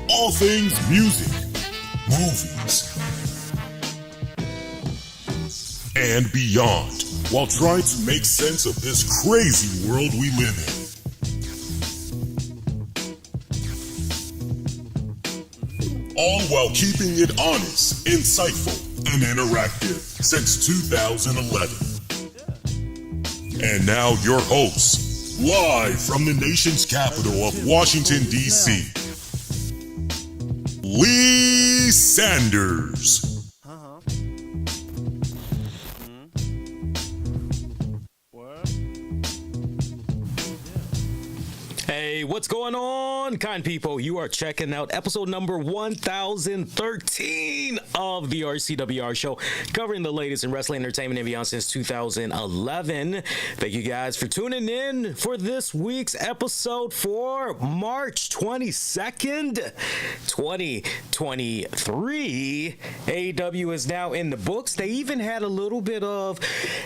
All things music, movies, and beyond, while trying to make sense of this crazy world we live in. All while keeping it honest, insightful, and interactive since 2011. And now your hosts, live from the nation's capital of Washington, D.C., Lee Sanders. Hey, what's going on, kind people? You are checking out episode number 1013 of the RCWR show, covering the latest in wrestling entertainment and beyond since 2011. Thank you guys for tuning in for this week's episode for March 22nd, 2023. AEW is now in the books. They even had a little bit of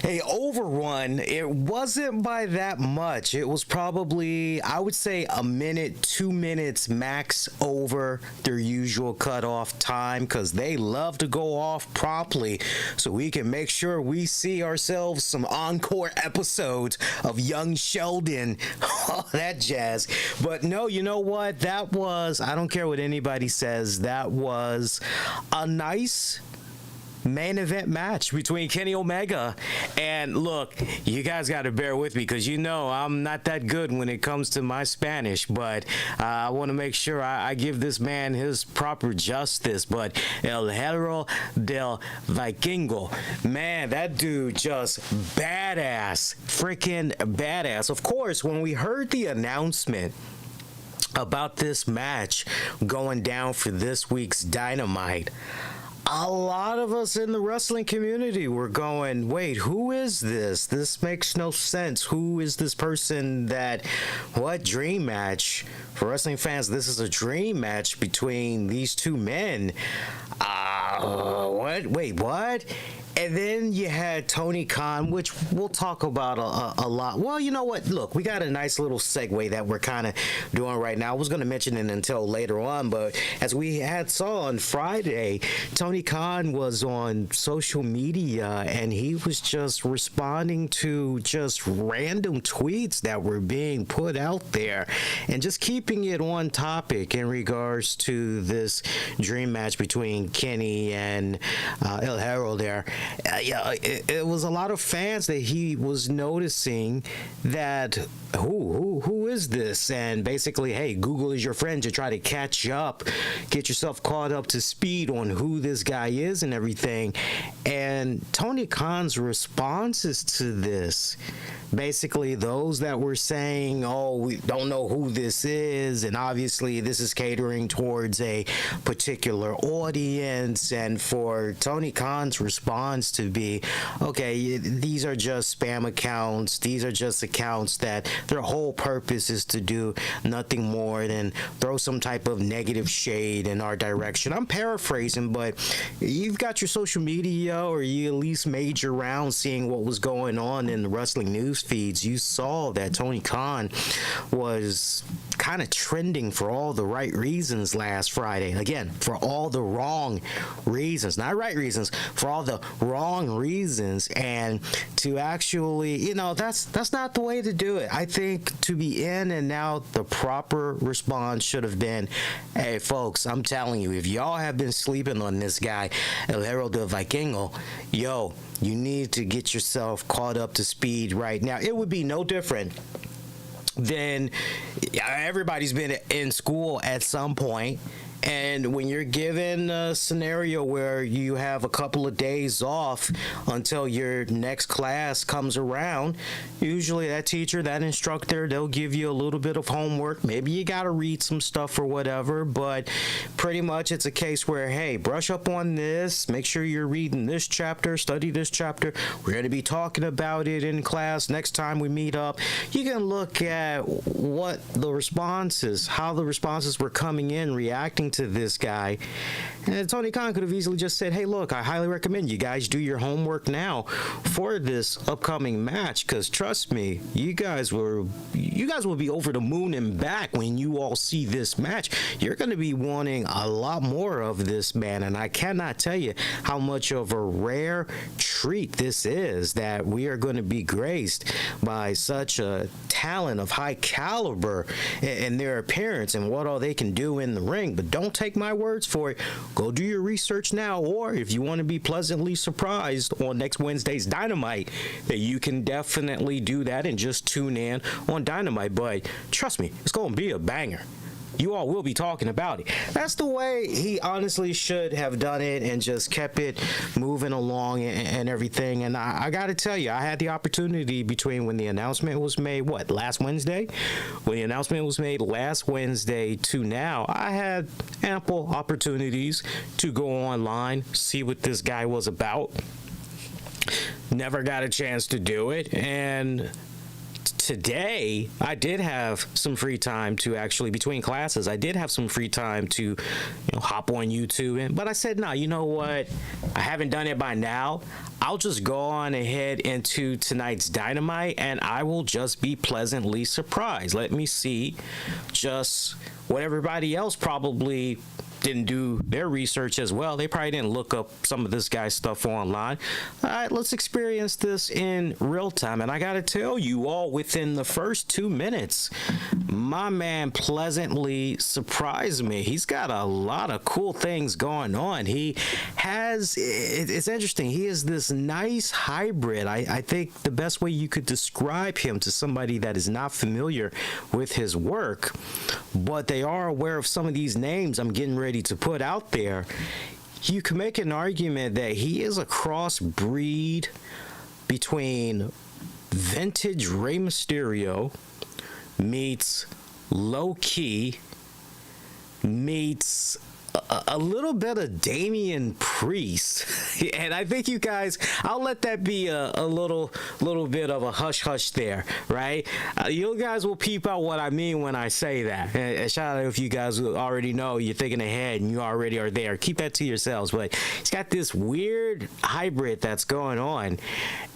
a overrun. It wasn't by that much. It was probably, I would say, a minute, 2 minutes max over their usual cutoff time, because they love to go off promptly so we can make sure we see ourselves some encore episodes of Young Sheldon, all that jazz. But no, you know what? That was, I don't care what anybody says, that was a nice main event match between Kenny Omega. And look, you guys got to bear with me, because you know I'm not that good when it comes to my Spanish, but I want to make sure I give this man his proper justice. But El Hijo Del Vikingo, man, that dude just badass, freaking badass. Of course, when we heard the announcement about this match going down for this week's Dynamite, a lot of us in the wrestling community were going, wait, who is this? This makes no sense. Who is this person that, what dream match? For wrestling fans, this is a dream match between these two men. What? Wait, what? And then you had Tony Khan, which we'll talk about a lot. Well, you know what? Look, we got a nice little segue that we're kind of doing right now. I was going to mention it until later on, but as we saw on Friday, Tony Khan was on social media and he was just responding to just random tweets that were being put out there and just keeping it on topic in regards to this dream match between Kenny and El Hijo there. It was a lot of fans that he was noticing that who is this, and basically, hey, Google is your friend to try to catch up, get yourself caught up to speed on who this guy is and everything. And Tony Khan's responses to this, basically those that were saying, oh, we don't know who this is, and obviously this is catering towards a particular audience, and for Tony Khan's response to be, okay, these are just spam accounts, these are just accounts that their whole purpose is to do nothing more than throw some type of negative shade in our direction. I'm paraphrasing, but you've got your social media, or you at least made your rounds seeing what was going on in the wrestling news feeds. You saw that Tony Khan was kind of trending for all the right reasons last Friday. Again, for all the wrong reasons, not right reasons, for all the wrong reasons. And to actually, you know, that's not the way to do it. I think to be in and out, the proper response should have been, hey folks, I'm telling you, if y'all have been sleeping on this guy, El Hijo Del Vikingo, yo, you need to get yourself caught up to speed right now. It would be no different than everybody's been in school at some point. And when you're given a scenario where you have a couple of days off until your next class comes around, usually that teacher, that instructor, they'll give you a little bit of homework. Maybe you got to read some stuff or whatever, but pretty much it's a case where, hey, brush up on this, make sure you're reading this chapter, study this chapter. We're going to be talking about it in class next time we meet up. You can look at what the responses, how the responses were coming in, reacting to this guy. And Tony Khan could have easily just said, hey, look, I highly recommend you guys do your homework now for this upcoming match, because trust me, you guys will be over the moon and back when you all see this match. You're going to be wanting a lot more of this man, and I cannot tell you how much of a rare treat this is that we are going to be graced by such a talent of high caliber in their appearance and what all they can do in the ring. But don't take my words for it. Go do your research now, or if you want to be pleasantly surprised on next Wednesday's Dynamite, that you can definitely do that and just tune in on Dynamite. But trust me, it's going to be a banger. You all will be talking about it. That's the way he honestly should have done it and just kept it moving along and everything. And I got to tell you, I had the opportunity between when the announcement was made, last Wednesday? When the announcement was made last Wednesday to now, I had ample opportunities to go online, see what this guy was about. Never got a chance to do it. And today, I did have some free time to actually, between classes, I did have some free time to, hop on YouTube. But I said, no, you know what? I haven't done it by now. I'll just go on ahead into tonight's Dynamite, and I will just be pleasantly surprised. Let me see just what everybody else probably didn't do their research as well. They probably didn't look up some of this guy's stuff online. All right, let's experience this in real time. And I got to tell you all, within the first 2 minutes, my man pleasantly surprised me. He's got a lot of cool things going on. He has, it's interesting, he is this nice hybrid. I think the best way you could describe him to somebody that is not familiar with his work, but they are aware of some of these names I'm getting ready to put out there, you can make an argument that he is a crossbreed between vintage Rey Mysterio meets low-key meets a little bit of Damian Priest. And I think you guys, I'll let that be a little bit of a hush-hush there, right? You guys will peep out what I mean when I say that. And shout out if you guys already know, you're thinking ahead and you already are there. Keep that to yourselves. But he's got this weird hybrid that's going on.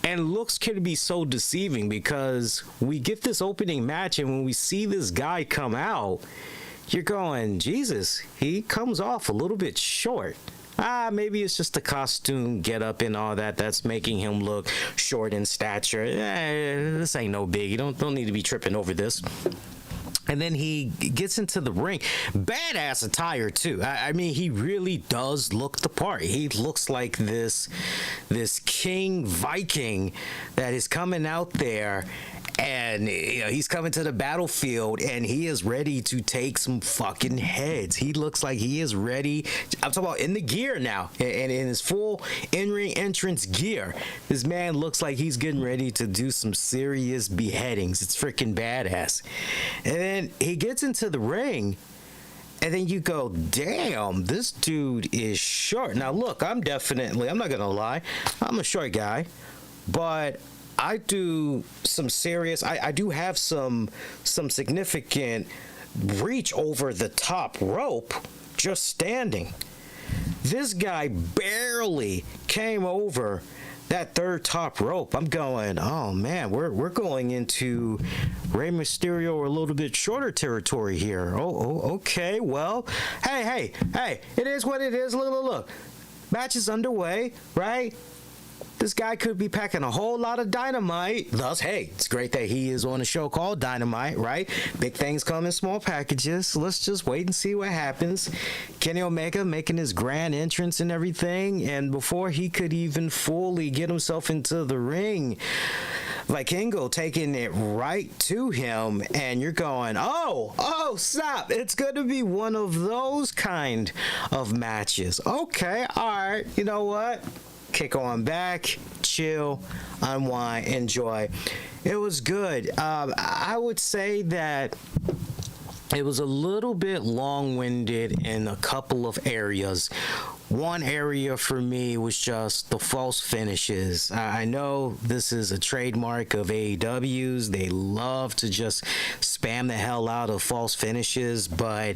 And looks can be so deceiving, because we get this opening match, and when we see this guy come out, you're going, Jesus, he comes off a little bit short. Maybe it's just the costume, get up and all that that's making him look short in stature. This ain't no biggie. Don't need to be tripping over this. And then he gets into the ring. Badass attire, too. I mean, he really does look the part. He looks like this king Viking that is coming out there, and he's coming to the battlefield, and he is ready to take some fucking heads. He looks like he is ready. I'm talking about in the gear now, and in his full in-ring entrance gear. This man looks like he's getting ready to do some serious beheadings. It's freaking badass. And then he gets into the ring, and then you go, damn, this dude is short. Now, look, I'm not going to lie, I'm a short guy, but I do some serious, I do have some significant reach over the top rope just standing. This guy barely came over that third top rope. I'm going, oh man, we're going into Rey Mysterio or a little bit shorter territory here. Oh, okay, well, hey, it is what it is. Look. Match is underway, right? This guy could be packing a whole lot of dynamite. Thus, hey, it's great that he is on a show called Dynamite, right? Big things come in small packages. Let's just wait and see what happens. Kenny Omega making his grand entrance and everything. And before he could even fully get himself into the ring, Vikingo taking it right to him, and you're going, oh, stop. It's going to be one of those kind of matches. Okay, all right, you know what? Kick on back, chill, unwind, enjoy. It was good. I would say that it was a little bit long-winded in a couple of areas one area for me was just the false finishes. I know this is a trademark of AEW's. They love to just spam the hell out of false finishes, but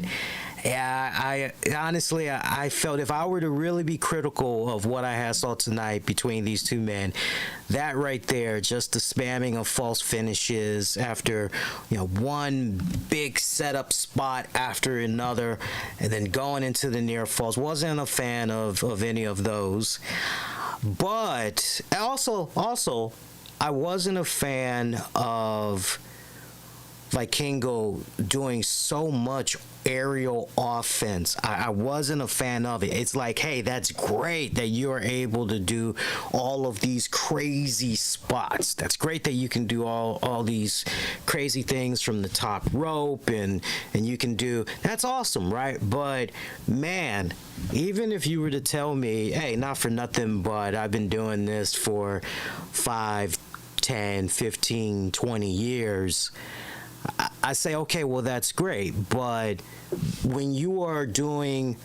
yeah, I honestly, I felt if I were to really be critical of what I saw tonight between these two men, that right there, just the spamming of false finishes after, one big setup spot after another, and then going into the near falls, wasn't a fan of any of those. But also, I wasn't a fan of Vikingo doing so much aerial offense. I wasn't a fan of it. It's like, hey, that's great that you're able to do all of these crazy spots. That's great that you can do all these crazy things from the top rope and you can do, that's awesome, right? But man, even if you were to tell me, hey, not for nothing, but I've been doing this for 5, 10, 15, 20 years, I say, okay, well, that's great. But when you are doing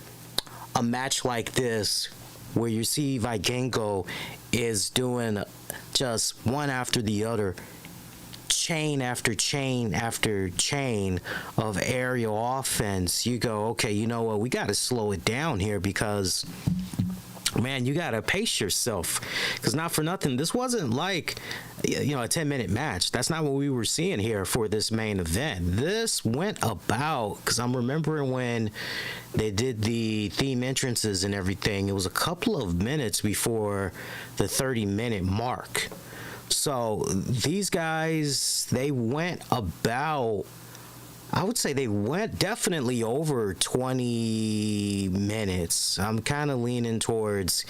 a match like this, where you see Vikingo is doing just one after the other, chain after chain after chain of aerial offense, you go, okay, you know what, we got to slow it down here because, man, you got to pace yourself. Because not for nothing, this wasn't like, a 10-minute match. That's not what we were seeing here for this main event. This went about, because I'm remembering when they did the theme entrances and everything, it was a couple of minutes before the 30-minute mark. So these guys, they went about, I would say they went definitely over 20 minutes. I'm kind of leaning towards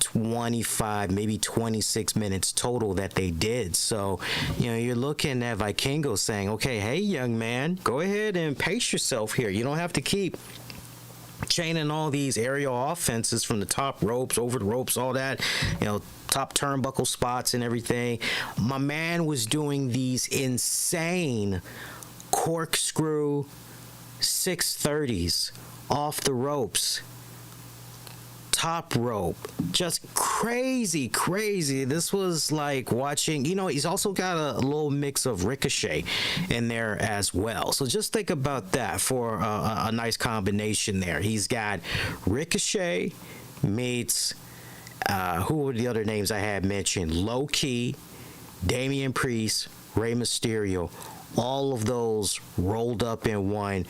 25, maybe 26 minutes total that they did. So, you're looking at Vikingo saying, okay, hey, young man, go ahead and pace yourself here. You don't have to keep chaining all these aerial offenses from the top ropes, over the ropes, all that, top turnbuckle spots and everything. My man was doing these insane corkscrew 630s off the ropes, top rope, just crazy. This was like watching, he's also got a little mix of Ricochet in there as well. So just think about that for a nice combination there. He's got Ricochet meets, who were the other names I had mentioned? Low Key, Damian Priest, Rey Mysterio. All of those rolled up in one.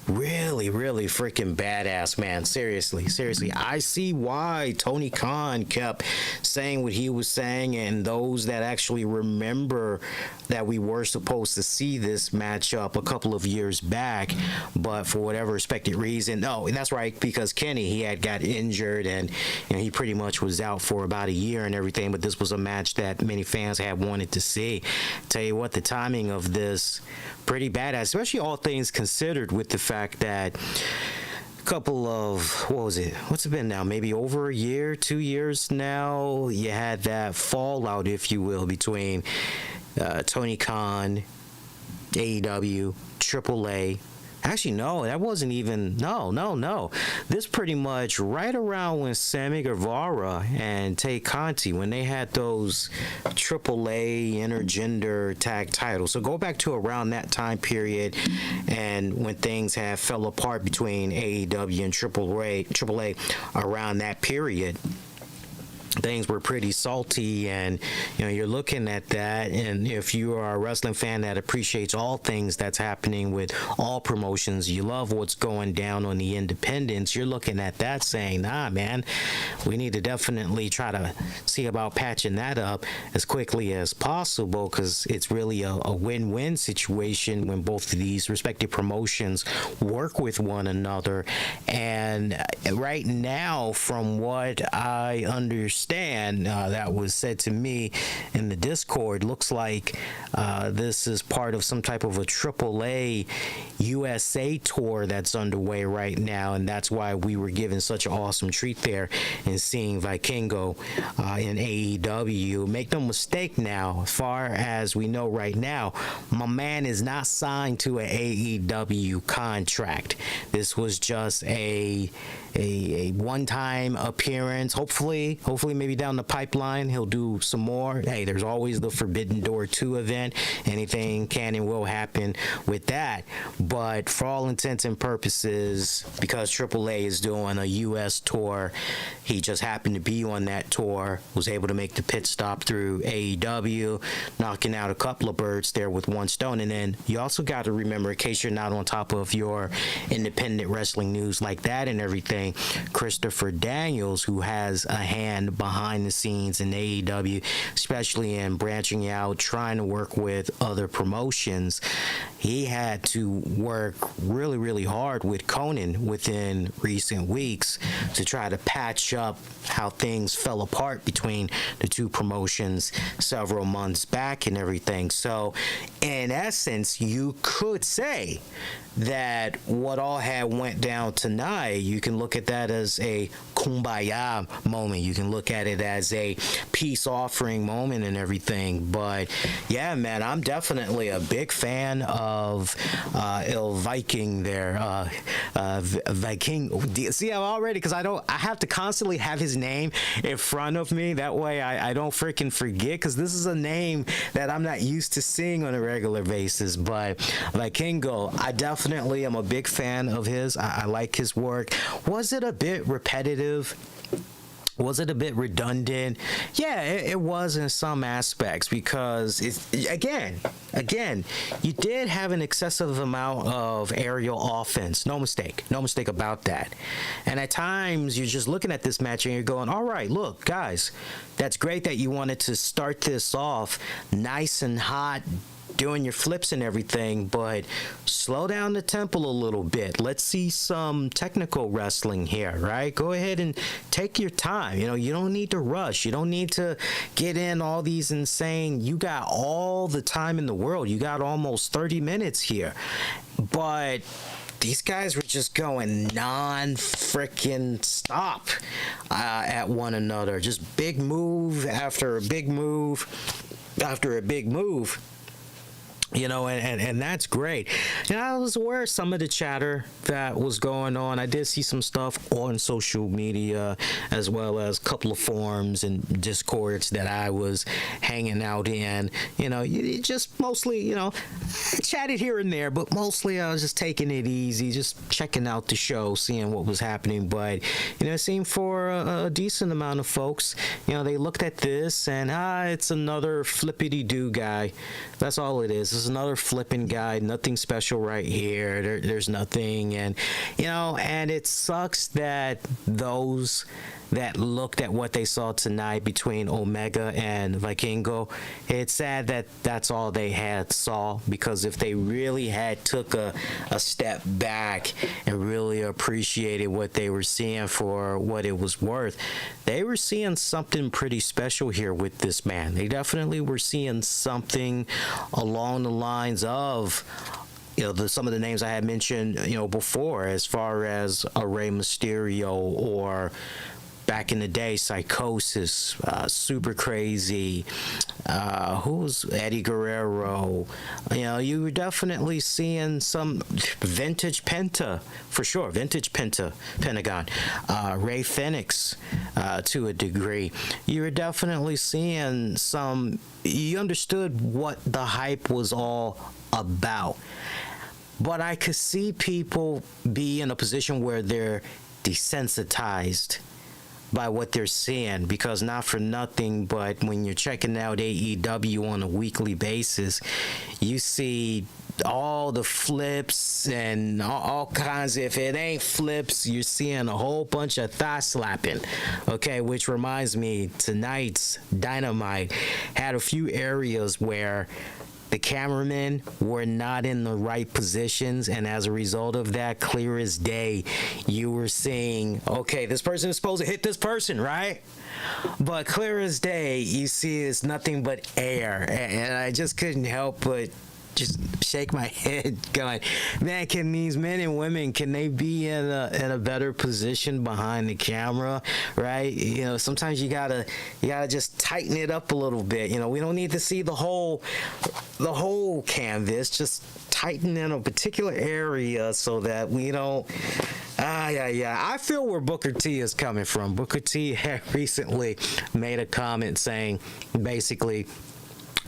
Really freaking badass, man. Seriously. I see why Tony Khan kept saying what he was saying, and those that actually remember that we were supposed to see this matchup a couple of years back, but for whatever respected reason, no, that's right, because Kenny, he had got injured and he pretty much was out for about a year and everything, but this was a match that many fans had wanted to see. Tell you what, the timing of this, pretty badass, especially all things considered, with the fact that a couple of, what's it been now, maybe over a year, 2 years now, you had that fallout, if you will, between Tony Khan, AEW, AAA. Actually, no, that wasn't even, no. This pretty much right around when Sammy Guevara and Tay Conti, when they had those AAA intergender tag titles. So go back to around that time period, and when things have fell apart between AEW and AAA around that period. Things were pretty salty, and you're looking at that, and if you are a wrestling fan that appreciates all things that's happening with all promotions, you love what's going down on the independents, you're looking at that saying, nah, man, we need to definitely try to see about patching that up as quickly as possible, because it's really a win-win situation when both of these respective promotions work with one another. And right now, from what I understand, understand, that was said to me in the Discord, looks like this is part of some type of a AAA USA tour that's underway right now, and that's why we were given such an awesome treat there in seeing Vikingo in AEW. Make no mistake now, as far as we know right now, my man is not signed to an AEW contract. This was just a one-time appearance. Hopefully maybe down the pipeline he'll do some more. Hey, there's always the Forbidden Door 2 event. Anything can and will happen with that. But for all intents and purposes, because AAA is doing a US tour, he just happened to be on that tour, was able to make the pit stop through AEW, knocking out a couple of birds there with one stone. And then you also got to remember, in case you're not on top of your independent wrestling news like that and everything, Christopher Daniels, who has a hand behind the scenes in AEW, especially in branching out, trying to work with other promotions, he had to work really, really hard with Conan within recent weeks to try to patch up how things fell apart between the two promotions several months back and everything. So, in essence, you could say that what all had went down tonight, you can look at that as a kumbaya moment. You can look at it as a peace offering moment and everything. But yeah, man, I'm definitely a big fan of Il Viking there. Viking. See, I'm already, because I have to constantly have his name in front of me. That way I don't freaking forget, because this is a name that I'm not used to seeing on a regular basis. But Vikingo, I definitely am a big fan of his. I like his work. Was it a bit repetitive? Was it a bit redundant? Yeah, it was in some aspects, because again, you did have an excessive amount of aerial offense. No mistake about that. And at times you're just looking at this match and you're going, all right, look, guys, that's great that you wanted to start this off nice and hot, doing your flips and everything, but slow down the tempo a little bit. Let's see some technical wrestling here, right? Go ahead and take your time. You don't need to rush. You don't need to get in all these insane. You got all the time in the world. You got almost 30 minutes here. But these guys were just going non-freaking stop at one another. Just big move after a big move after a big move. And that's great. I was aware of some of the chatter that was going on. I did see some stuff on social media, as well as a couple of forums and discords that I was hanging out in. You just mostly, chatted here and there, but mostly I was just taking it easy, just checking out the show, seeing what was happening. But, it seemed for a decent amount of folks, they looked at this and, it's another flippity-doo guy. That's all it is. It's another flipping guy. Nothing special right here. There's nothing. And, and it sucks that those that looked at what they saw tonight between Omega and Vikingo, it's sad that that's all they had saw, because if they really had took a step back and really appreciated what they were seeing for what it was worth, they were seeing something pretty special here with this man. They definitely were seeing something along the lines of some of the names I had mentioned before, as far as a Rey Mysterio, or back in the day, Psychosis, Super Crazy, who's Eddie Guerrero. You were definitely seeing some vintage Penta, for sure, vintage Pentagon, Ray Phoenix, to a degree. You were definitely seeing some, you understood what the hype was all about. But I could see people be in a position where they're desensitized by what they're seeing, because not for nothing, but when you're checking out AEW on a weekly basis, you see all the flips and all kinds. If it ain't flips, you're seeing a whole bunch of thigh slapping. Okay, which reminds me, tonight's Dynamite had a few areas where the cameramen were not in the right positions, and as a result of that, clear as day, you were seeing, okay, this person is supposed to hit this person, right? But clear as day, you see it's nothing but air, and I just couldn't help but just shake my head going, man, can these men and women, can they be in a better position behind the camera, right? You know, sometimes you gotta just tighten it up a little bit. You know, we don't need to see the whole canvas, just tighten in a particular area so that we don't. I feel where Booker T is coming from. Booker T had recently made a comment saying, basically,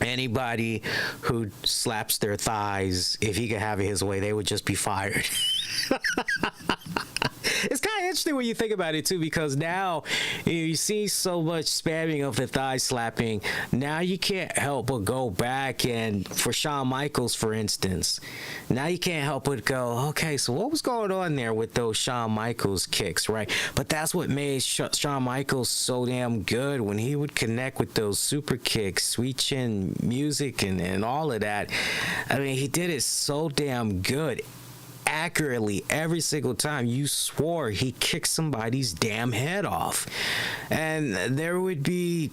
anybody who slaps their thighs, if he could have it his way, they would just be fired. It's kind of interesting when you think about it too, because now you see so much spamming of the thigh slapping. Now you can't help but go back, and for Shawn Michaels, for instance, now you can't help but go, okay, so what was going on there with those Shawn Michaels kicks, right? But that's what made Shawn Michaels so damn good, when he would connect with those super kicks, sweet chin music, and all of that. I mean, he did it so damn good, accurately, every single time. You swore he kicked somebody's damn head off. And there would be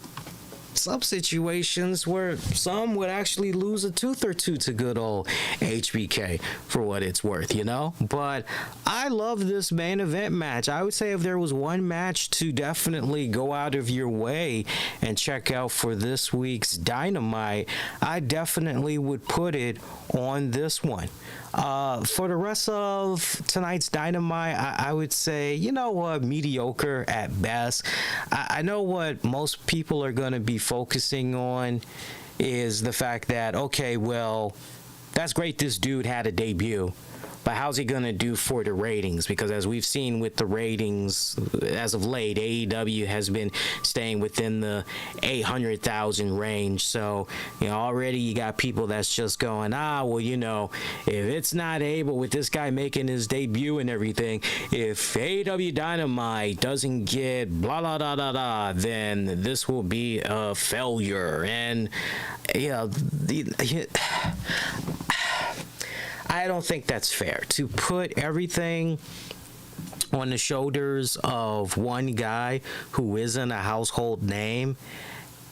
some situations where some would actually lose a tooth or two to good old HBK, for what it's worth, you know? But I love this main event match. I would say if there was one match to definitely go out of your way and check out for this week's Dynamite, I definitely would put it on this one. For the rest of tonight's Dynamite, I would say, you know what, mediocre at best. I know what most people are going to be focusing on is the fact that, okay, well, that's great this dude had a debut, but how's he going to do for the ratings? Because as we've seen with the ratings as of late, AEW has been staying within the 800,000 range. So, you know, already you got people that's just going, well, you know, if it's not able, with this guy making his debut and everything, if AEW Dynamite doesn't get blah, blah, blah, blah, blah, then this will be a failure. And, you know, I don't think that's fair to put everything on the shoulders of one guy who isn't a household name,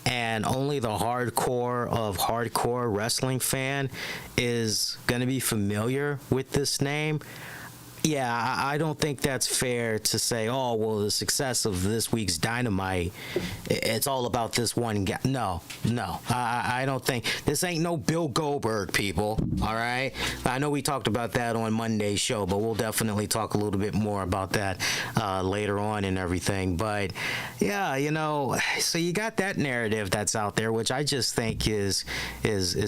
and only the hardcore of hardcore wrestling fan is going to be familiar with this name. Yeah, I don't think that's fair to say, oh, well, the success of this week's Dynamite, it's all about this one guy. No. I don't think. This ain't no Bill Goldberg, people, all right? I know we talked about that on Monday's show, but we'll definitely talk a little bit more about that later on and everything. But, yeah, you know, so you got that narrative that's out there, which I just think is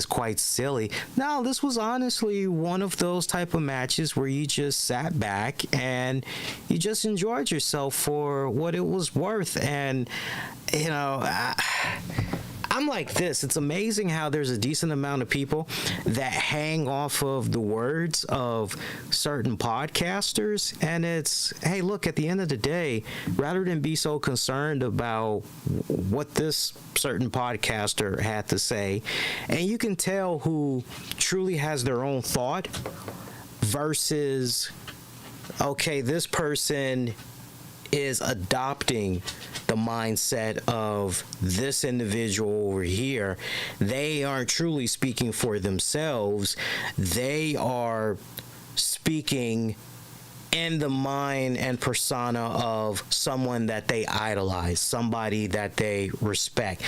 quite silly. Now, this was honestly one of those type of matches where you just sat back and you just enjoyed yourself for what it was worth. And you know, I'm like this. It's amazing how there's a decent amount of people that hang off of the words of certain podcasters, and it's, hey, look, at the end of the day, rather than be so concerned about what this certain podcaster had to say, and you can tell who truly has their own thought versus, okay, this person is adopting the mindset of this individual over here. They aren't truly speaking for themselves. They are speaking in the mind and persona of someone that they idolize, somebody that they respect.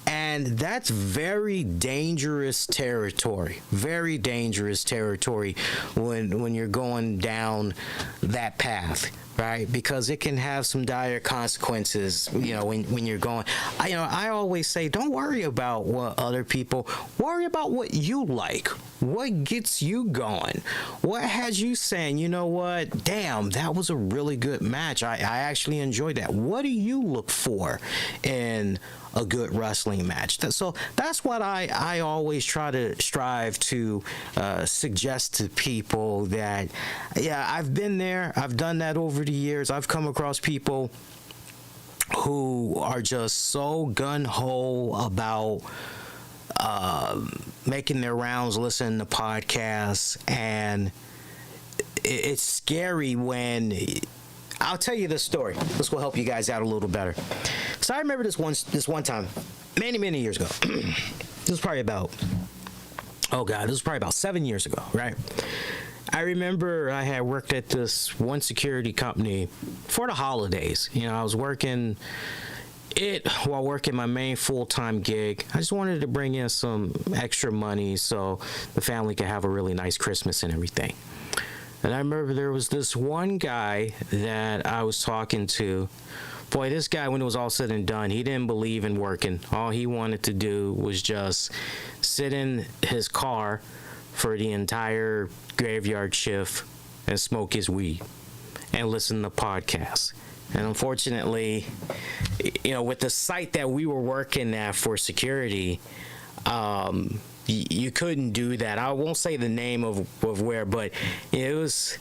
And that's very dangerous territory. Very dangerous territory when you're going down that path, right? Because it can have some dire consequences, you know, when you're going. I always say, don't worry about what other people, worry about what you like. What gets you going? What has you saying, you know what, damn, that was a really good match. I actually enjoyed that. What do you look for in a good wrestling match? So that's what I always try to strive to suggest to people, that, yeah, I've been there. I've done that over the years. I've come across people who are just so gung-ho about making their rounds, listening to podcasts, and it's scary when. I'll tell you this story. This will help you guys out a little better. So I remember this one time, many years ago. This was probably about 7 years ago, right? I remember I had worked at this one security company for the holidays. You know, I was working it while working my main full-time gig. I just wanted to bring in some extra money so the family could have a really nice Christmas and everything. And I remember there was this one guy that I was talking to. Boy, this guy, when it was all said and done, he didn't believe in working. All he wanted to do was just sit in his car for the entire graveyard shift and smoke his weed and listen to podcasts. And unfortunately, you know, with the site that we were working at for security, you couldn't do that. I won't say the name of where, but it was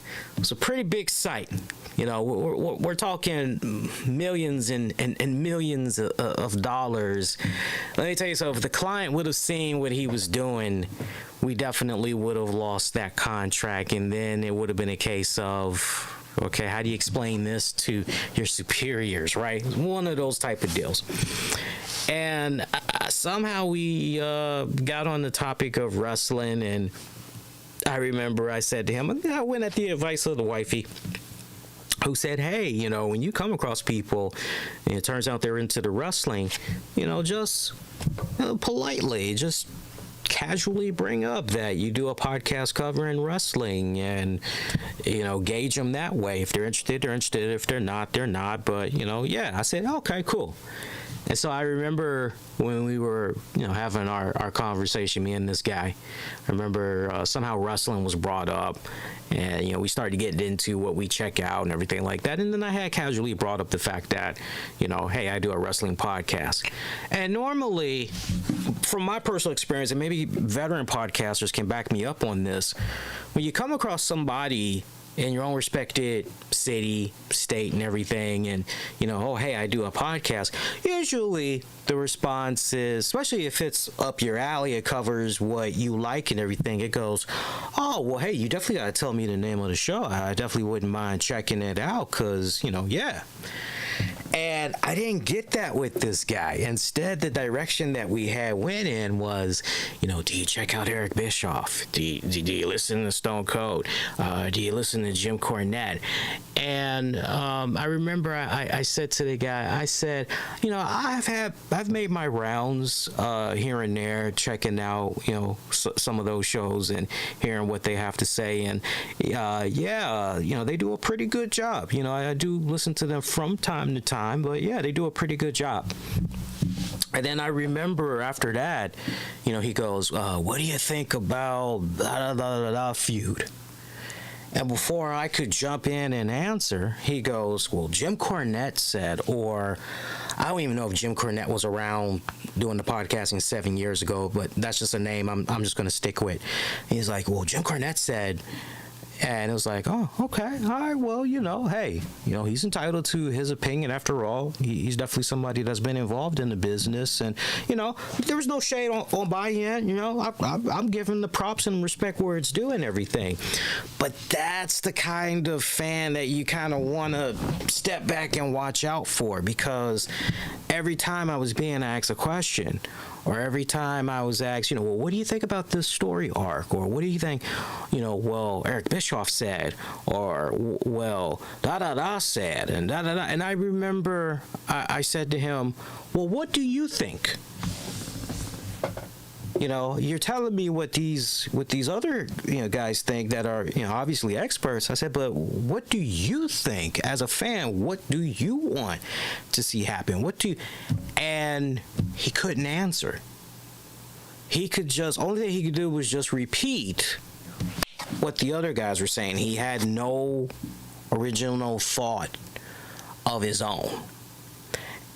a pretty big site. You know, we're talking millions and millions of dollars. Let me tell you something. If the client would have seen what he was doing, we definitely would have lost that contract. And then it would have been a case of, okay, how do you explain this to your superiors, right? One of those type of deals. And somehow we got on the topic of wrestling, and I remember I said to him, I went at the advice of the wifey, who said, hey, you know, when you come across people and it turns out they're into the wrestling, you know, just politely, just casually bring up that you do a podcast covering wrestling, and, you know, gauge them that way. If they're interested, they're interested. If they're not, they're not. But, you know, yeah, I said, okay, cool. And so I remember when we were, you know, having our conversation, me and this guy, I remember somehow wrestling was brought up, and, you know, we started getting into what we check out and everything like that. And then I had casually brought up the fact that, you know, hey, I do a wrestling podcast. And normally, from my personal experience, and maybe veteran podcasters can back me up on this, when you come across somebody in your own respected city, state, and everything, and, you know, oh, hey, I do a podcast, usually the response is, especially if it's up your alley, it covers what you like and everything, it goes, oh, well, hey, you definitely got to tell me the name of the show. I definitely wouldn't mind checking it out, because, you know, yeah. And I didn't get that with this guy. Instead, the direction that we had went in was, you know, do you check out Eric Bischoff? Do you listen to Stone Cold? Do you listen to Jim Cornette? And I remember I said to the guy, I said, you know, I've made my rounds here and there, checking out, you know, some of those shows and hearing what they have to say. And yeah, you know, they do a pretty good job. You know, I do listen to them from time to time. But yeah, they do a pretty good job. And then I remember after that, you know, he goes, what do you think about feud? And before I could jump in and answer, he goes, well, Jim Cornette said, or I don't even know if Jim Cornette was around doing the podcasting 7 years ago, but that's just a name I'm just going to stick with. He's like, well, Jim Cornette said. And it was like, oh, okay, all right, well, you know, hey, you know, he's entitled to his opinion. After all, he's definitely somebody that's been involved in the business. And, you know, there was no shade on my end. You know, I'm giving the props and respect where it's due and everything. But that's the kind of fan that you kind of want to step back and watch out for, because every time I was being asked a question, or every time I was asked, you know, well, what do you think about this story arc? Or what do you think, you know, well, Eric Bischoff said, or, well, da-da-da said, and da-da-da. And I remember I said to him, well, what do you think? You know, you're telling me what these other, you know, guys think that are, you know, obviously experts. I said, but what do you think as a fan? What do you want to see happen? And he couldn't answer. He could just, only thing he could do was just repeat what the other guys were saying. He had no original thought of his own.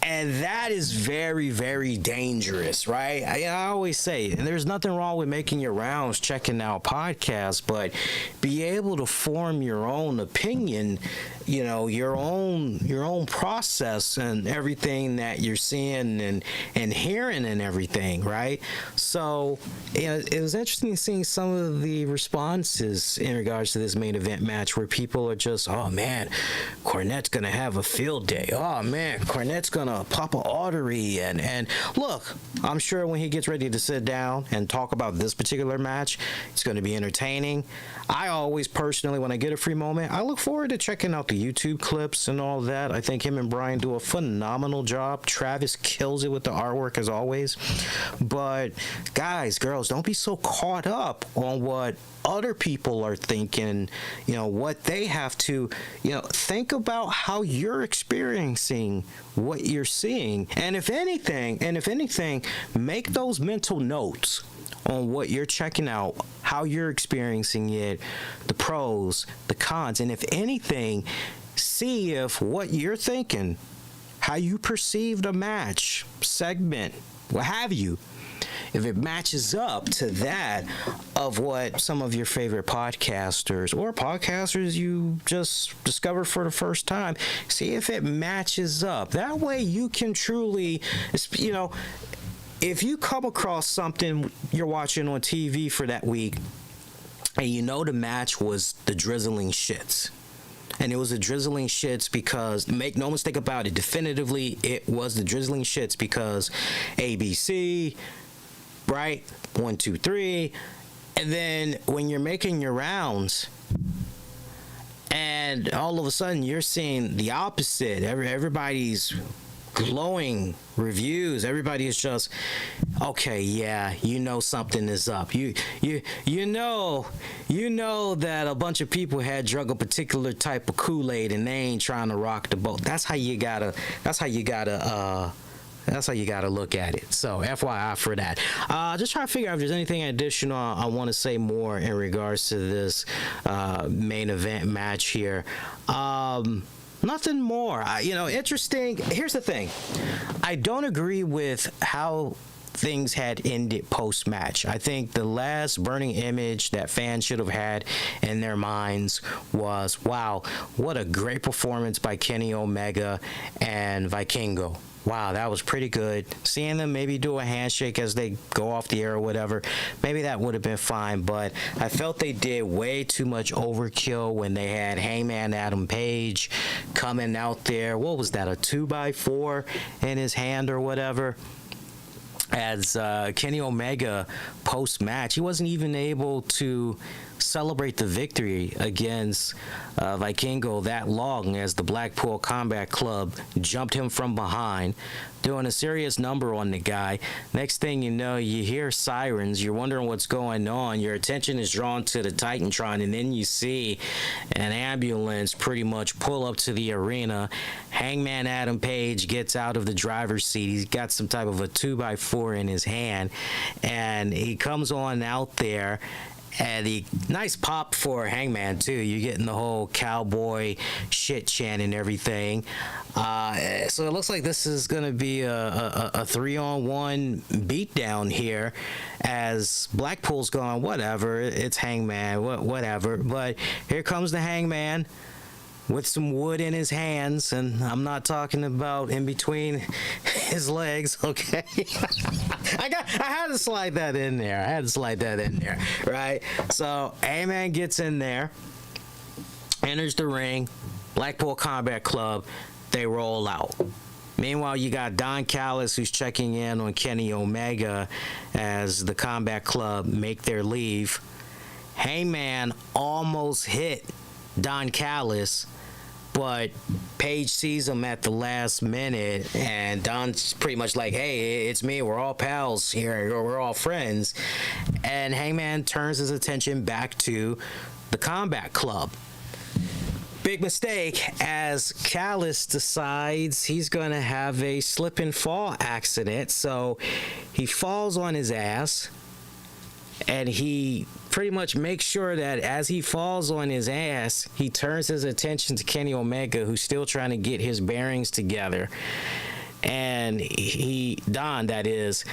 And that is very, very dangerous, right? I always say, and there's nothing wrong with making your rounds, checking out podcasts, but be able to form your own opinion, you know, your own process and everything that you're seeing and hearing and everything, right? So it was interesting seeing some of the responses in regards to this main event match where people are just, oh man, Cornette's gonna have a field day. Oh man, Cornette's gonna pop an artery. And look, I'm sure when he gets ready to sit down and talk about this particular match, it's gonna be entertaining. I always personally, when I get a free moment, I look forward to checking out the YouTube clips and all that. I think him and Brian do a phenomenal job. Travis kills it with the artwork as always. But guys, girls, don't be so caught up on what other people are thinking, you know, what they have to, you know, think about how you're experiencing what you're seeing. And if anything, make those mental notes on what you're checking out, how you're experiencing it, the pros, the cons, and if anything, see if what you're thinking, how you perceive the match, segment, what have you, if it matches up to that of what some of your favorite podcasters or podcasters you just discovered for the first time, see if it matches up. That way you can truly, you know, if you come across something you're watching on TV for that week and you know the match was the drizzling shits, and it was the drizzling shits because, make no mistake about it, definitively it was the drizzling shits because ABC, right? 1, 2, 3. And then when you're making your rounds and all of a sudden you're seeing the opposite, everybody's glowing reviews, everybody is just, okay, yeah, you know something is up. You know that a bunch of people had drunk a particular type of Kool-Aid and they ain't trying to rock the boat. That's how you gotta look at it. So FYI for that. Just trying to figure out if there's anything additional I want to say more in regards to this main event match here. Nothing more. Interesting. Here's the thing. I don't agree with how things had ended post-match. I think the last burning image that fans should have had in their minds was, wow, what a great performance by Kenny Omega and Vikingo. Wow, that was pretty good. Seeing them maybe do a handshake as they go off the air or whatever, maybe that would have been fine, but I felt they did way too much overkill when they had Hangman Adam Page coming out there. What was that, a 2x4 in his hand or whatever? As Kenny Omega post-match, he wasn't even able to celebrate the victory against Vikingo that long as the Blackpool Combat Club jumped him from behind, doing a serious number on the guy. Next thing you know, you hear sirens, you're wondering what's going on, your attention is drawn to the Titantron, and then you see an ambulance pretty much pull up to the arena. Hangman Adam Page gets out of the driver's seat. He's got some type of a 2x4 in his hand, and he comes on out there. And the nice pop for Hangman too. You're getting the whole cowboy shit chant and everything. So it looks like this is gonna be a 3-on-1 beatdown here, as Blackpool's going, whatever, it's Hangman, whatever. But here comes the Hangman with some wood in his hands, and I'm not talking about in between his legs, okay? I had to slide that in there. Right? So Hangman gets in there, enters the ring, Blackpool Combat Club, they roll out. Meanwhile, you got Don Callis, who's checking in on Kenny Omega as the Combat Club make their leave. Hangman almost hit Don Callis, but Page sees him at the last minute, and Don's pretty much like, hey, it's me, we're all pals here, we're all friends. And Hangman turns his attention back to the Combat Club. Big mistake, as Callis decides he's going to have a slip and fall accident. So he falls on his ass, and he pretty much makes sure that as he falls on his ass, he turns his attention to Kenny Omega, who's still trying to get his bearings together. and Don, that is,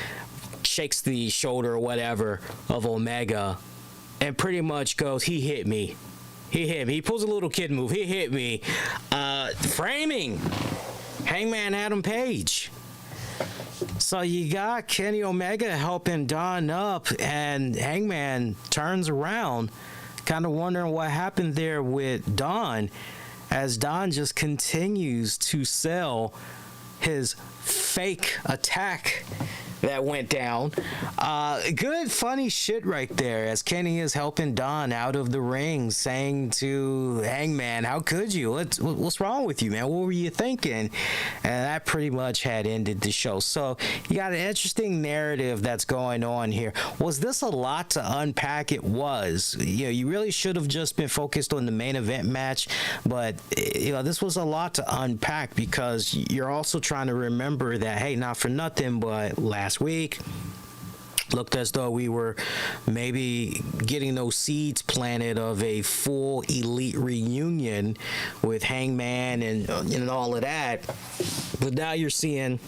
shakes the shoulder or whatever of Omega and pretty much goes, he hit me. He pulls a little kid move. He hit me. Framing Hangman Adam Page. So you got Kenny Omega helping Don up, and Hangman turns around, kind of wondering what happened there with Don, as Don just continues to sell his fake attack that went down. Good, funny shit right there, as Kenny is helping Don out of the ring, saying to Hangman, how could you? What's wrong with you, man? What were you thinking? And that pretty much had ended the show. So you got an interesting narrative that's going on here. Was this a lot to unpack? It was. You really should have just been focused on the main event match, but this was a lot to unpack, because you're also trying to remember that, hey, not for nothing, but last week looked as though we were maybe getting those seeds planted of a full elite reunion with Hangman and all of that. But now you're seeing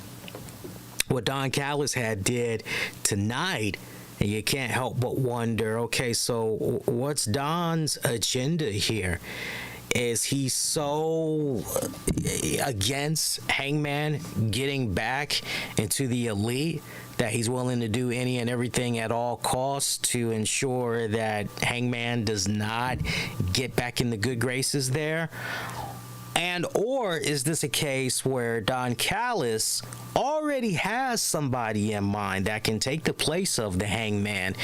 what Don Callis did tonight, and you can't help but wonder, okay, so what's Don's agenda here? Is he so against Hangman getting back into the elite that he's willing to do any and everything at all costs to ensure that Hangman does not get back in the good graces there? And or is this a case where Don Callis already has somebody in mind that can take the place of the Hangman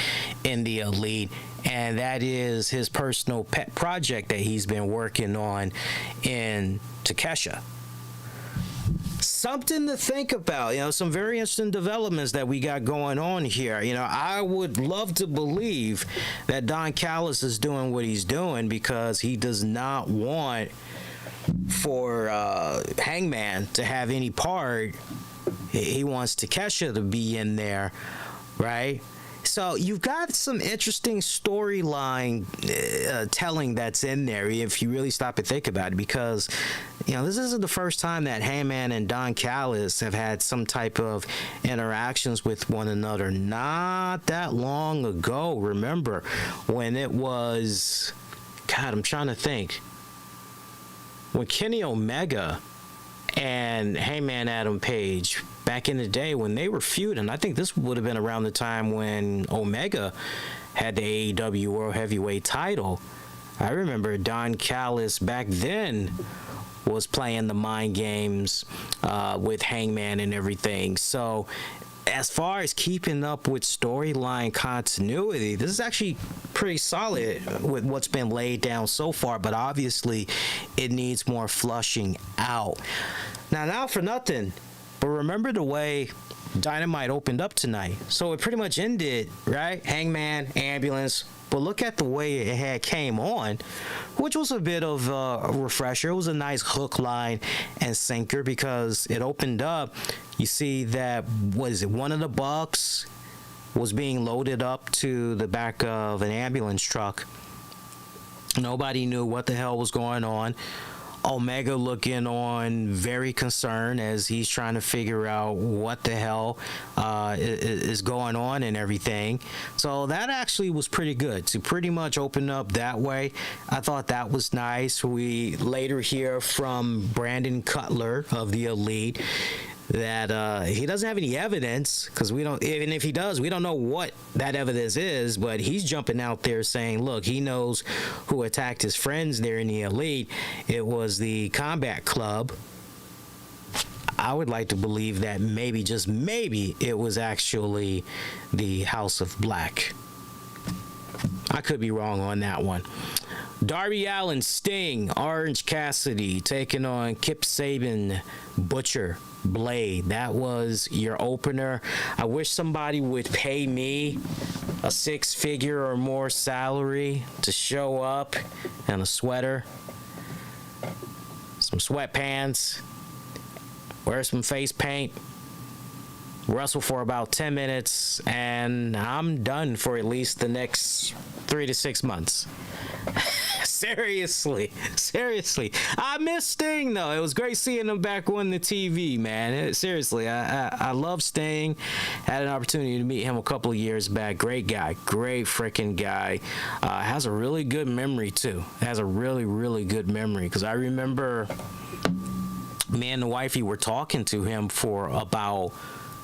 in the elite, and that is his personal pet project that he's been working on in Takesha? Something to think about, some very interesting developments that we got going on here. I would love to believe that Don Callis is doing what he's doing because he does not want for Hangman to have any part. He wants Takesha to be in there, right? So you've got some interesting storyline telling that's in there if you really stop and think about it, because this isn't the first time that Hangman and Don Callis have had some type of interactions with one another. Not that long ago, remember when it was, God, I'm trying to think, when Kenny Omega and Hangman Adam Page, back in the day when they were feuding, I think this would have been around the time when Omega had the AEW World Heavyweight title. I remember Don Callis back then was playing the mind games with Hangman and everything. So as far as keeping up with storyline continuity, this is actually pretty solid with what's been laid down so far, but obviously it needs more flushing out. Now, not for nothing, but remember the way Dynamite opened up tonight. So it pretty much ended, right? Hangman, ambulance. But look at the way it had came on, which was a bit of a refresher. It was a nice hook, line, and sinker, because it opened up. You see that, one of the Bucks was being loaded up to the back of an ambulance truck. Nobody knew what the hell was going on. Omega looking on very concerned as he's trying to figure out what the hell is going on and everything. So that actually was pretty good to pretty much open up that way. I thought that was nice. We later hear from Brandon Cutler of the Elite that he doesn't have any evidence, because we don't, even if he does, we don't know what that evidence is, but he's jumping out there saying, look, he knows who attacked his friends there in the Elite. It was the Combat Club. I would like to believe that maybe, just maybe, it was actually the House of Black. I could be wrong on that one. Darby Allin, Sting, Orange Cassidy taking on Kip Sabian, Butcher, Blade. That was your opener. I wish somebody would pay me a 6-figure or more salary to show up in a sweater, some sweatpants, wear some face paint, wrestle for about 10 minutes, and I'm done for at least the next 3 to 6 months. Seriously. I miss Sting though. It was great seeing him back on the TV, man. Seriously, I love Sting. Had an opportunity to meet him a couple of years back. Great guy, great freaking guy. Has a really good memory too. Has a really, really good memory, because I remember me and the wifey were talking to him for about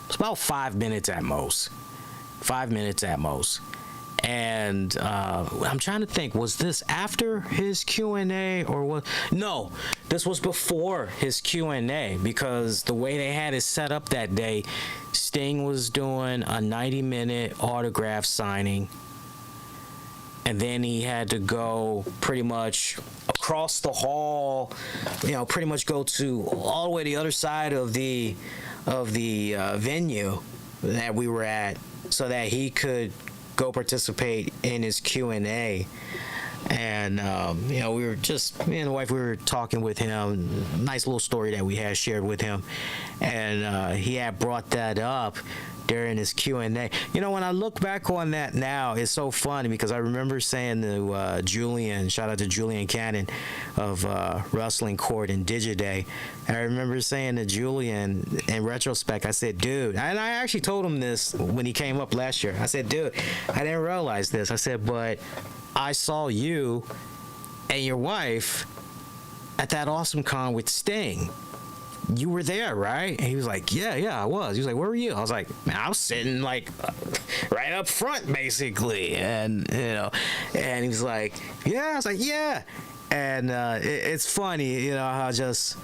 5 minutes at most. 5 minutes at most. And I'm trying to think, was this after his Q&A or what? No, this was before his Q&A, because the way they had it set up that day, Sting was doing a 90-minute autograph signing, and then he had to go pretty much across the hall, pretty much go to all the way to the other side of the venue that we were at, so that he could go participate in his Q&A. And me and the wife, we were talking with him. Nice little story that we had shared with him, and he had brought that up during his Q&A. When I look back on that now, it's so funny, because I remember saying to Julian, shout out to Julian Cannon of Wrestling Court and Digiday, and I remember saying to Julian, in retrospect, I said, dude, and I actually told him this when he came up last year. I said, dude, I didn't realize this. I said, but I saw you and your wife at that awesome con with Sting. You were there, right? And he was like, yeah, I was. He was like, where were you? I was like, man, I was sitting like right up front, basically. And, and he was like, yeah. I was like, yeah. And it's funny, how just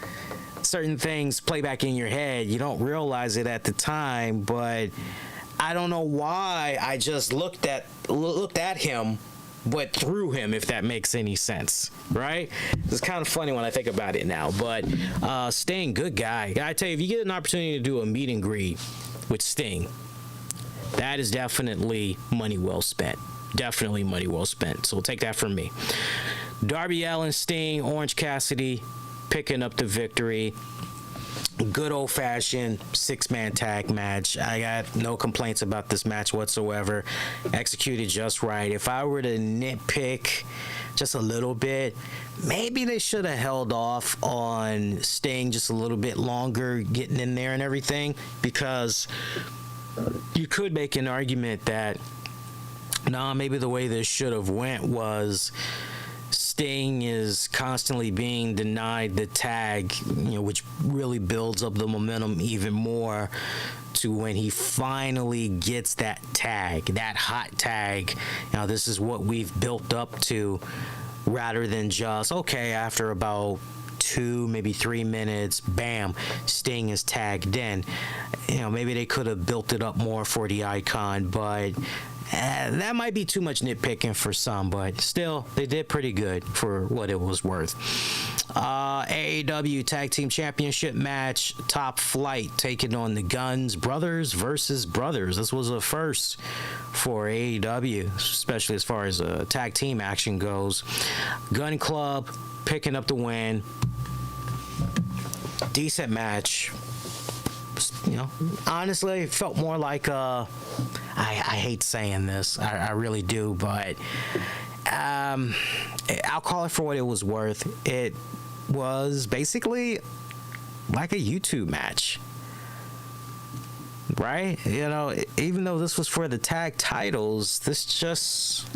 certain things play back in your head. You don't realize it at the time, but I don't know why I just looked at him, but through him, if that makes any sense, right? It's kind of funny when I think about it now, but Sting, good guy. I tell you, if you get an opportunity to do a meet and greet with Sting, that is definitely money well spent. Definitely money well spent. So take that from me. Darby Allin, Sting, Orange Cassidy picking up the victory. Good old-fashioned six-man tag match. I got no complaints about this match whatsoever. Executed just right. If I were to nitpick just a little bit, maybe they should have held off on Sting just a little bit longer, getting in there and everything, because you could make an argument that, maybe the way this should have went was Sting is constantly being denied the tag, which really builds up the momentum even more to when he finally gets that tag, that hot tag. This is what we've built up to, rather than just, okay, after about 2, maybe 3 minutes, bam, Sting is tagged in. Maybe they could have built it up more for the icon, but that might be too much nitpicking for some, but still, they did pretty good for what it was worth. AEW Tag Team Championship match, Top Flight taking on the Guns, brothers versus brothers. This was a first for AEW, especially as far as tag team action goes. Gun Club picking up the win. Decent match. Honestly, it felt more like I hate saying this, I really do, but I'll call it for what it was worth. It was basically like a YouTube match, right? Even though this was for the tag titles, this just,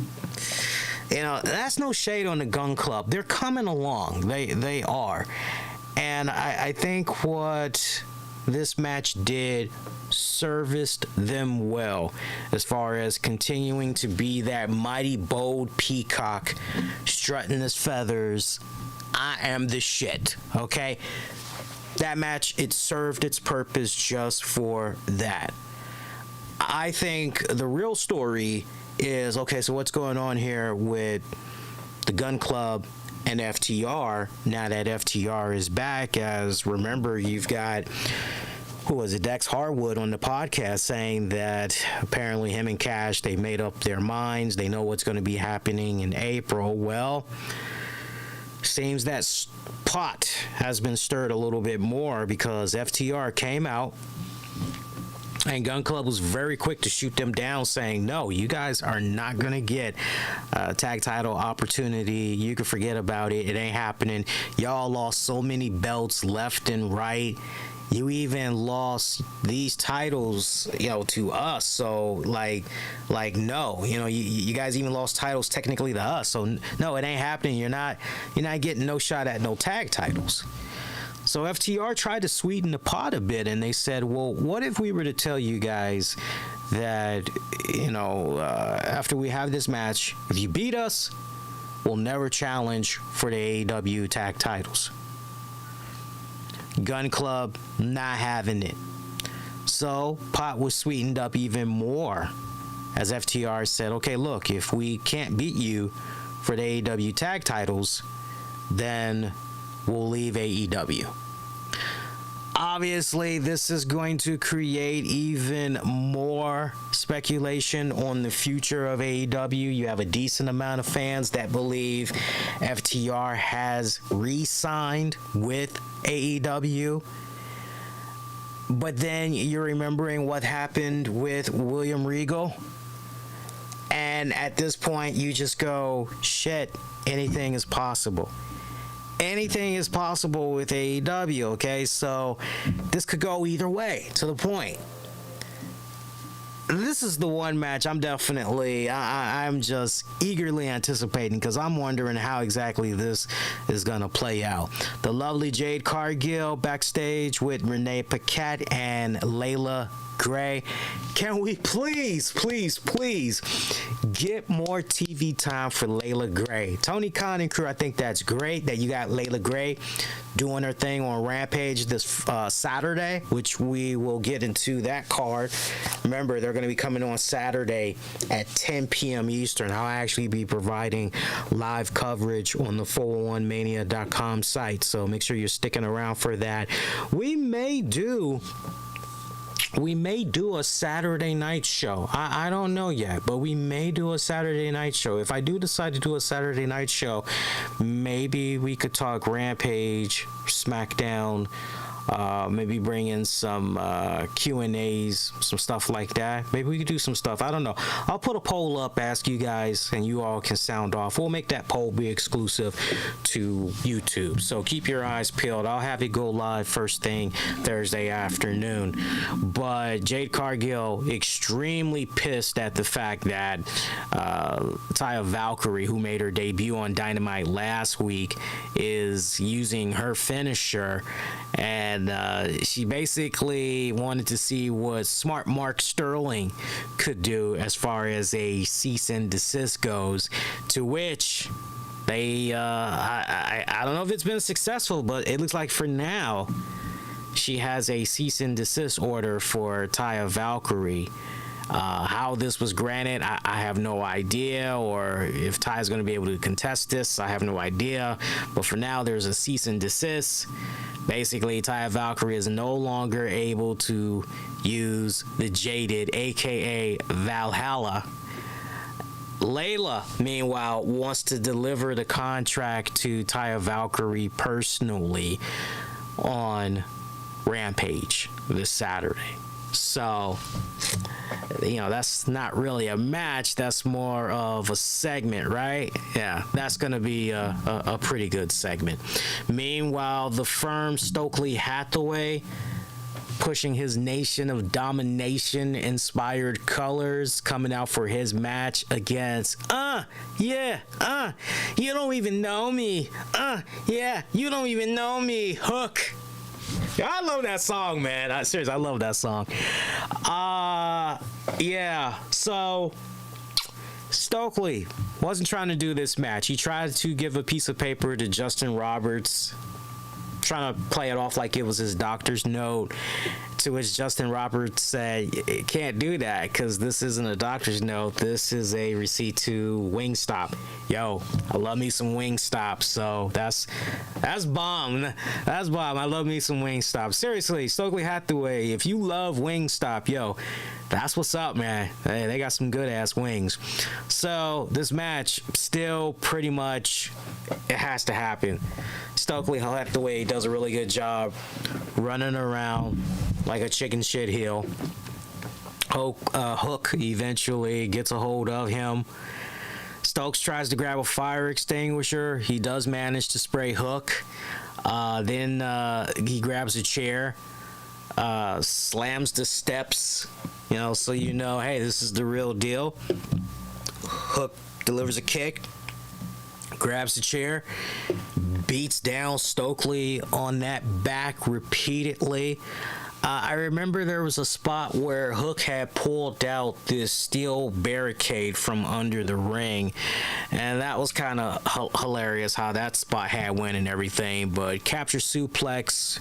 that's no shade on the Gun Club. They're coming along. They are. And I think what this match did serviced them well, as far as continuing to be that mighty bold peacock strutting his feathers. I am the shit. Okay, that match, it served its purpose just for that. I think the real story is, okay, so what's going on here with the Gun Club and FTR, now that FTR is back? As remember, you've got, who was it, Dex Harwood on the podcast saying that apparently him and Cash, they made up their minds. They know what's going to be happening in April. Well, seems that pot has been stirred a little bit more, because FTR came out And Gun Club was very quick to shoot them down, saying, no, you guys are not going to get a tag title opportunity. You can forget about it. It ain't happening. Y'all lost so many belts left and right. You even lost these titles, to us. So, like no, you guys even lost titles technically to us. So, no, it ain't happening. You're not getting no shot at no tag titles. So FTR tried to sweeten the pot a bit, and they said, well, what if we were to tell you guys that, after we have this match, if you beat us, we'll never challenge for the AEW tag titles. Gun Club not having it. So pot was sweetened up even more as FTR said, okay, look, if we can't beat you for the AEW tag titles, then we'll leave AEW. Obviously, this is going to create even more speculation on the future of AEW. You have a decent amount of fans that believe FTR has re-signed with AEW. But then you're remembering what happened with William Regal. And at this point, you just go, shit, anything is possible. Anything is possible with AEW, okay? So this could go either way, to the point. This is the one match I'm just eagerly anticipating, because I'm wondering how exactly this is going to play out. The lovely Jade Cargill backstage with Renee Paquette and Layla Gray. Can we please get more TV time for Layla Gray? Tony Khan and crew, I think that's great that you got Layla Gray doing her thing on Rampage this Saturday, which we will get into that card. Remember, they're going to be coming on Saturday at 10 p.m. Eastern. I'll actually be providing live coverage on the 401mania.com site, so make sure you're sticking around for that. We may do a Saturday night show. I don't know yet, but we may do a Saturday night show. If I do decide to do a Saturday night show, maybe we could talk Rampage, SmackDown, maybe bring in some Q&As, some stuff like that. Maybe we could do some stuff. I don't know. I'll put a poll up, ask you guys, and you all can sound off. We'll make that poll be exclusive to YouTube. So keep your eyes peeled. I'll have it go live first thing Thursday afternoon. But Jade Cargill extremely pissed at the fact that Taya Valkyrie, who made her debut on Dynamite last week, is using her finisher, and she basically wanted to see what smart Mark Sterling could do as far as a cease and desist goes, to which they I don't know if it's been successful, but it looks like for now she has a cease and desist order for Taya Valkyrie. How this was granted, I have no idea, or if Ty's going to be able to contest this, I have no idea. But for now, there's a cease and desist. Basically, Taya Valkyrie is no longer able to use the Jaded, aka Valhalla. Layla, meanwhile, wants to deliver the contract to Taya Valkyrie personally on Rampage this Saturday. So, that's not really a match. That's more of a segment, right? Yeah, that's going to be a pretty good segment. Meanwhile, the firm Stokely Hathaway pushing his Nation of Domination inspired colors, coming out for his match against you don't even know me. You don't even know me, Hook. I love that song, man. Seriously, I love that song. So Stokely wasn't trying to do this match. He tried to give a piece of paper to Justin Roberts, trying to play it off like it was his doctor's note, to which Justin Roberts said, "You can't do that because this isn't a doctor's note. This is a receipt to Wingstop." Yo, I love me some Wingstop, so that's bomb. That's bomb. I love me some Wingstop. Seriously, Stokely Hathaway, if you love Wingstop, yo, that's what's up, man. Hey, they got some good ass wings. So this match still pretty much, it has to happen. Stokely Hathaway does a really good job running around like a chicken shit heel, Hook eventually gets a hold of him. Stokes tries to grab a fire extinguisher. He does manage to spray Hook. Then he grabs a chair, slams the steps, so hey, this is the real deal. Hook delivers a kick, grabs the chair, beats down Stokely on that back repeatedly. I remember there was a spot where Hook had pulled out this steel barricade from under the ring, and that was kind of hilarious how that spot had went and everything. But capture suplex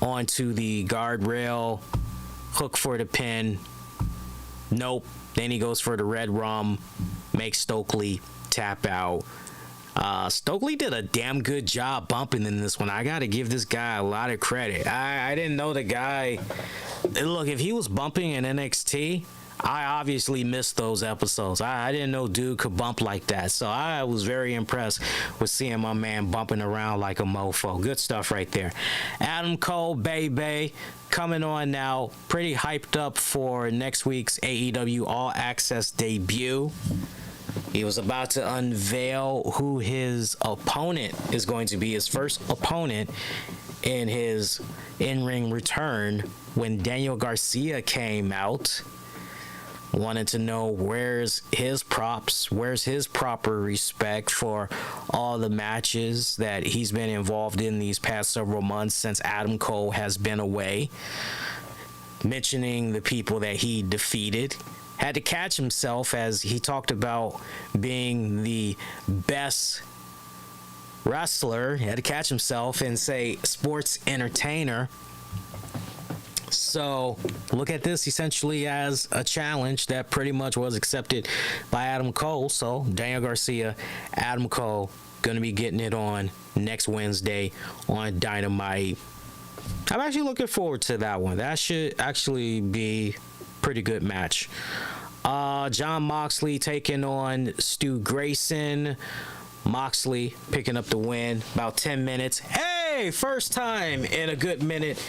onto the guardrail, Hook for the pin. Nope. Then he goes for the red rum, makes Stokely tap out. Stokely did a damn good job bumping in this one. I gotta give this guy a lot of credit. I didn't know the guy. Look, if he was bumping in NXT, I obviously missed those episodes. I didn't know dude could bump like that. So I was very impressed with seeing my man bumping around like a mofo. Good stuff right there. Adam Cole, baby, coming on now. Pretty hyped up for next week's AEW All Access debut. He was about to unveil who his opponent is going to be, his first opponent in his in-ring return, when Daniel Garcia came out. Wanted to know where's his props, where's his proper respect for all the matches that he's been involved in these past several months since Adam Cole has been away. Mentioning the people that he defeated. Had to catch himself as he talked about being the best wrestler. He had to catch himself and say sports entertainer. So look at this essentially as a challenge that pretty much was accepted by Adam Cole. So Daniel Garcia, Adam Cole, going to be getting it on next Wednesday on Dynamite. I'm actually looking forward to that one. That should actually be pretty good match. John Moxley taking on Stu Grayson. Moxley picking up the win. About 10 minutes. Hey, first time in a good minute,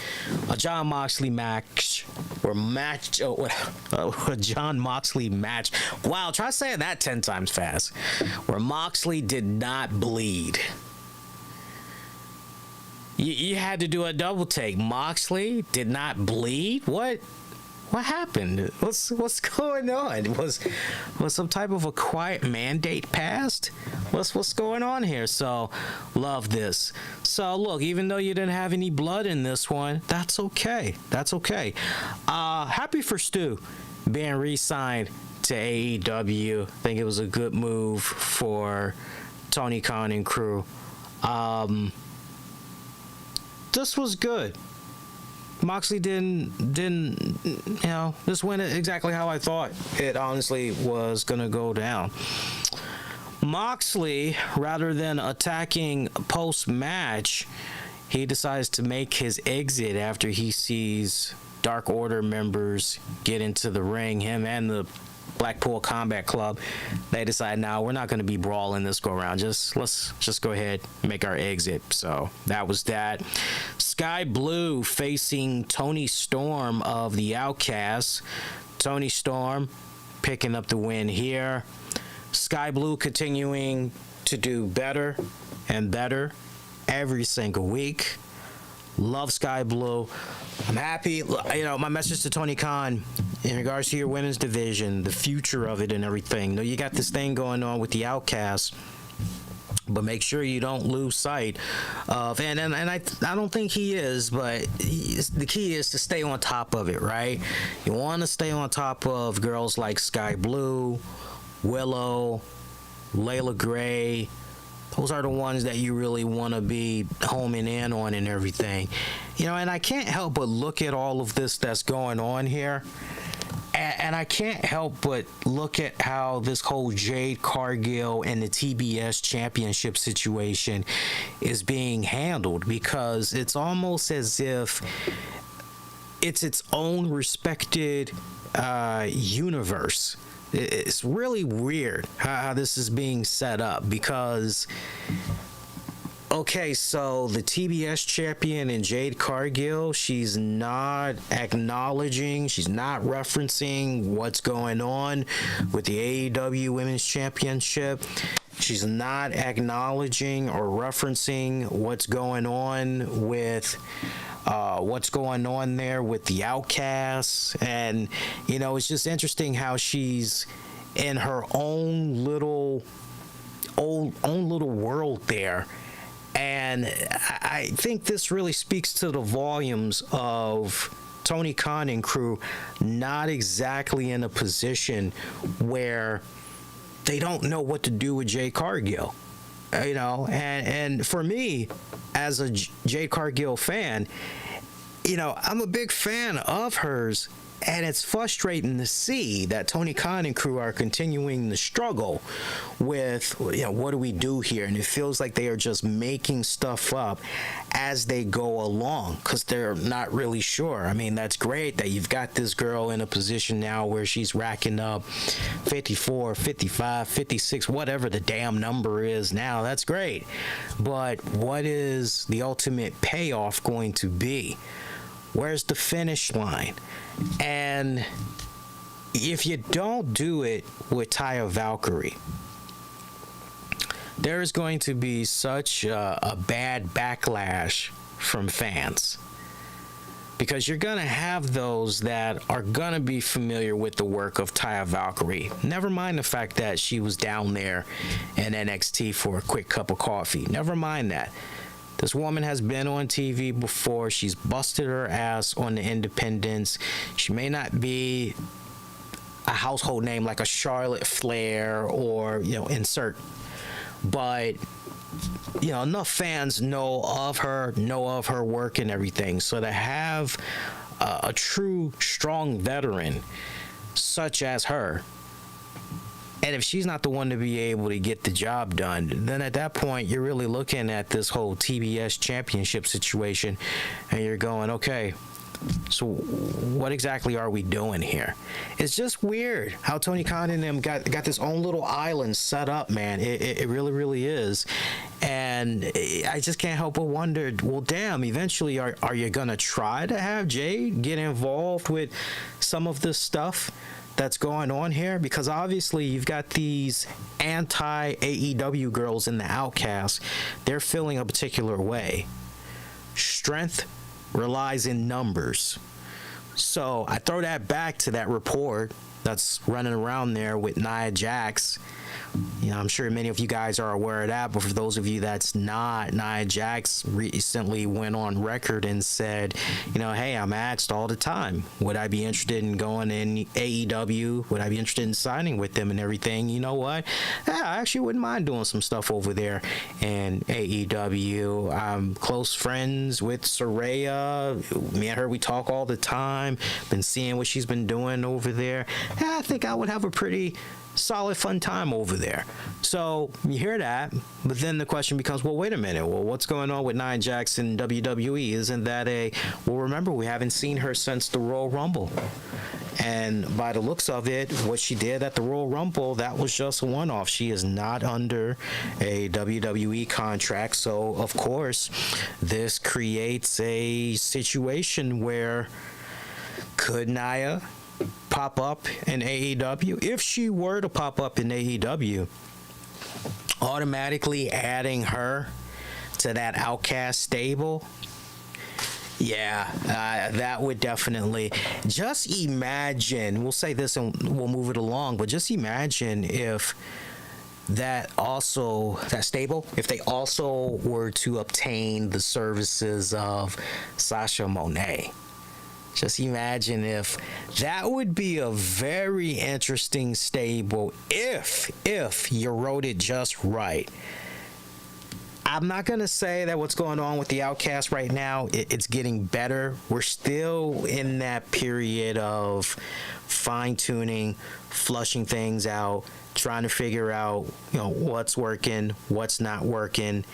a John Moxley match. A John Moxley match. Wow, try saying that 10 times fast. Where Moxley did not bleed. You had to do a double take. Moxley did not bleed? What happened? What's going on? Was some type of a quiet mandate passed? What's going on here? So love this. So look, even though you didn't have any blood in this one, that's okay. That's okay. Happy for Stu being re-signed to AEW. I think it was a good move for Tony Khan and crew. This was good. Moxley didn't, this went exactly how I thought it honestly was going to go down. Moxley, rather than attacking post-match, he decides to make his exit after he sees Dark Order members get into the ring. Him and the Blackpool Combat Club, they decide, now we're not going to be brawling this go around. Let's just go ahead and make our exit. So that was that. Sky Blue facing Tony Storm of the Outcasts. Tony Storm picking up the win here. Sky Blue continuing to do better and better every single week. Love Sky Blue. I'm happy. My message to Tony Khan in regards to your women's division, the future of it and everything. You got this thing going on with the Outcasts, but make sure you don't lose sight of, and I don't think he is, but the key is to stay on top of it, right? You want to stay on top of girls like Sky Blue, Willow, Layla Gray. Those are the ones that you really want to be homing in on and everything. And I can't help but look at all of this that's going on here. And I can't help but look at how this whole Jade Cargill and the TBS championship situation is being handled, because it's almost as if it's its own respected universe. It's really weird how this is being set up, because Okay, so the TBS champion and Jade Cargill, she's not acknowledging, she's not referencing what's going on with the AEW Women's Championship. She's not acknowledging or referencing what's going on there with the Outcasts. And, it's just interesting how she's in her own little world there. And I think this really speaks to the volumes of Tony Khan and crew not exactly in a position where they don't know what to do with Jade Cargill. And for me, as a Jade Cargill fan, I'm a big fan of hers. And it's frustrating to see that Tony Khan and crew are continuing to struggle with, what do we do here? And it feels like they are just making stuff up as they go along because they're not really sure. I mean, that's great that you've got this girl in a position now where she's racking up 54, 55, 56, whatever the damn number is now. That's great. But what is the ultimate payoff going to be? Where's the finish line? And if you don't do it with Taya Valkyrie, there is going to be such a bad backlash from fans. Because you're going to have those that are going to be familiar with the work of Taya Valkyrie. Never mind the fact that she was down there in NXT for a quick cup of coffee. Never mind that. This woman has been on TV before. She's busted her ass on the independents. She may not be a household name like a Charlotte Flair or, insert. But, enough fans know of her work and everything. So to have a true, strong veteran such as her, and if she's not the one to be able to get the job done, then at that point, you're really looking at this whole TBS championship situation, and you're going, okay, so what exactly are we doing here? It's just weird how Tony Khan and them got this own little island set up, man. It really, really is. And I just can't help but wonder, well, damn, eventually are you going to try to have Jade get involved with some of this stuff that's going on here? Because obviously you've got these anti-AEW girls in the Outcasts. They're feeling a particular way. Strength relies in numbers. So I throw that back to that report that's running around there with Nia Jax. I'm sure many of you guys are aware of that, but for those of you that's not, Nia Jax recently went on record and said, hey, I'm asked all the time, would I be interested in going in AEW? Would I be interested in signing with them and everything? You know what? Yeah, I actually wouldn't mind doing some stuff over there in AEW. I'm close friends with Saraya. Me and her, we talk all the time. Been seeing what she's been doing over there. Yeah, I think I would have a pretty solid fun time over there. So you hear that, but then the question becomes, well, wait a minute, well, what's going on with Nia Jax in WWE? Isn't that well, remember, we haven't seen her since the Royal Rumble, and by the looks of it, what she did at the Royal Rumble, that was just a one-off. She is not under a WWE contract, so of course this creates a situation where could Nia pop up in AEW? If she were to pop up in AEW, automatically adding her to that Outcast stable, that would definitely, just imagine, we'll say this and we'll move it along, but just imagine if that stable, if they also were to obtain the services of Sasha Monet. Just imagine if that would be a very interesting stable if you wrote it just right. I'm not going to say that what's going on with the Outcast right now, it's getting better. We're still in that period of fine-tuning, flushing things out, trying to figure out, what's working, what's not working.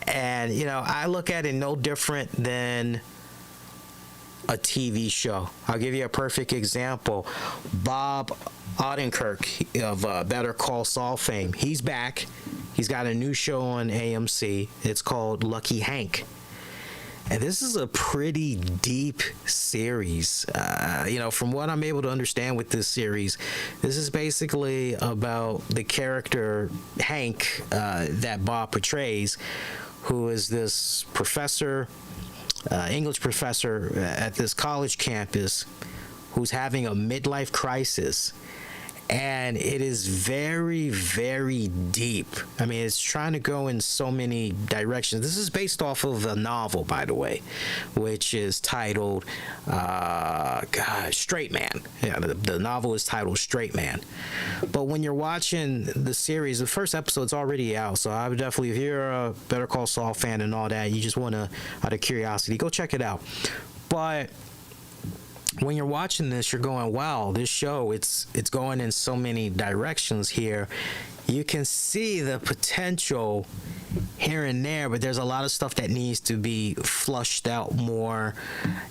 And, I look at it no different than a TV show. I'll give you a perfect example. Bob Odenkirk of Better Call Saul fame. He's back. He's got a new show on AMC. It's called Lucky Hank. And this is a pretty deep series. From what I'm able to understand with this series, this is basically about the character Hank that Bob portrays, who is this professor, English professor at this college campus who's having a midlife crisis. And it is very, very deep. I mean, it's trying to go in so many directions. This is based off of a novel, by the way, which is titled Straight Man. Yeah, the novel is titled Straight Man. But when you're watching the series, the first episode's already out. So I would definitely, if you're a Better Call Saul fan and all that, you just want to, out of curiosity, go check it out. But when you're watching this, you're going, wow, this show, it's going in so many directions here. You can see the potential here and there, but there's a lot of stuff that needs to be flushed out more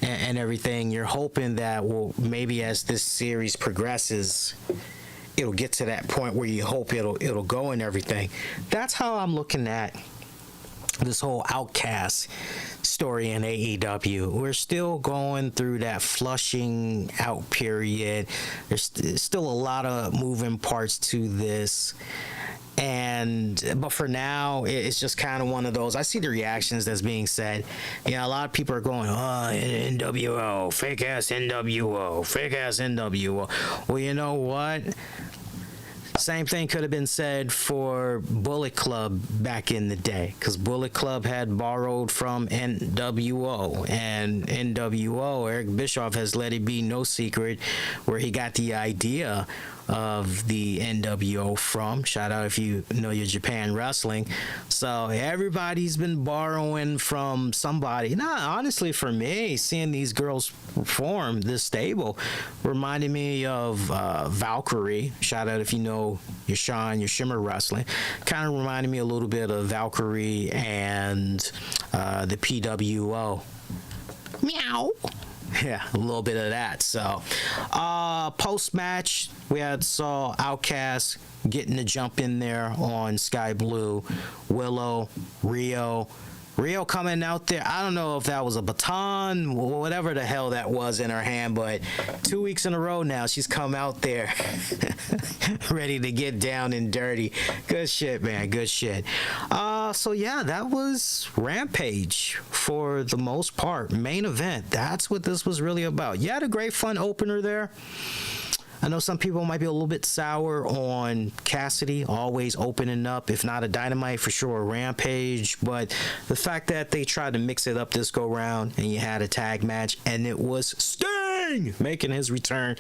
and everything. You're hoping that, well, maybe as this series progresses, it'll get to that point where you hope it'll go and everything. That's how I'm looking at this whole Outcast story in AEW. We're still going through that flushing out period. There's still a lot of moving parts to this. But for now, it's just kind of one of those. I see the reactions that's being said. A lot of people are going, NWO, fake ass NWO, fake ass NWO. Well, you know what? Same thing could have been said for Bullet Club back in the day, because Bullet Club had borrowed from NWO, and NWO, Eric Bischoff, has let it be no secret where he got the idea of the NWO from. Shout out if you know your Japan wrestling. So everybody's been borrowing from somebody. Honestly, for me, seeing these girls perform this stable reminded me of Valkyrie. Shout out if you know your Shimmer wrestling. Kind of reminded me a little bit of Valkyrie and the PWO. Meow. Yeah, a little bit of that. So, post-match, we saw Outcast getting the jump in there on Sky Blue. Willow, Rio coming out there. I don't know if that was a baton, whatever the hell that was in her hand, but 2 weeks in a row now, she's come out there ready to get down and dirty. Good shit, man. Good shit. So yeah, that was Rampage for the most part. Main event. That's what this was really about. You had a great fun opener there. I know some people might be a little bit sour on Cassidy always opening up, if not a Dynamite, for sure a Rampage, but the fact that they tried to mix it up this go round and you had a tag match and it was Sting making his return,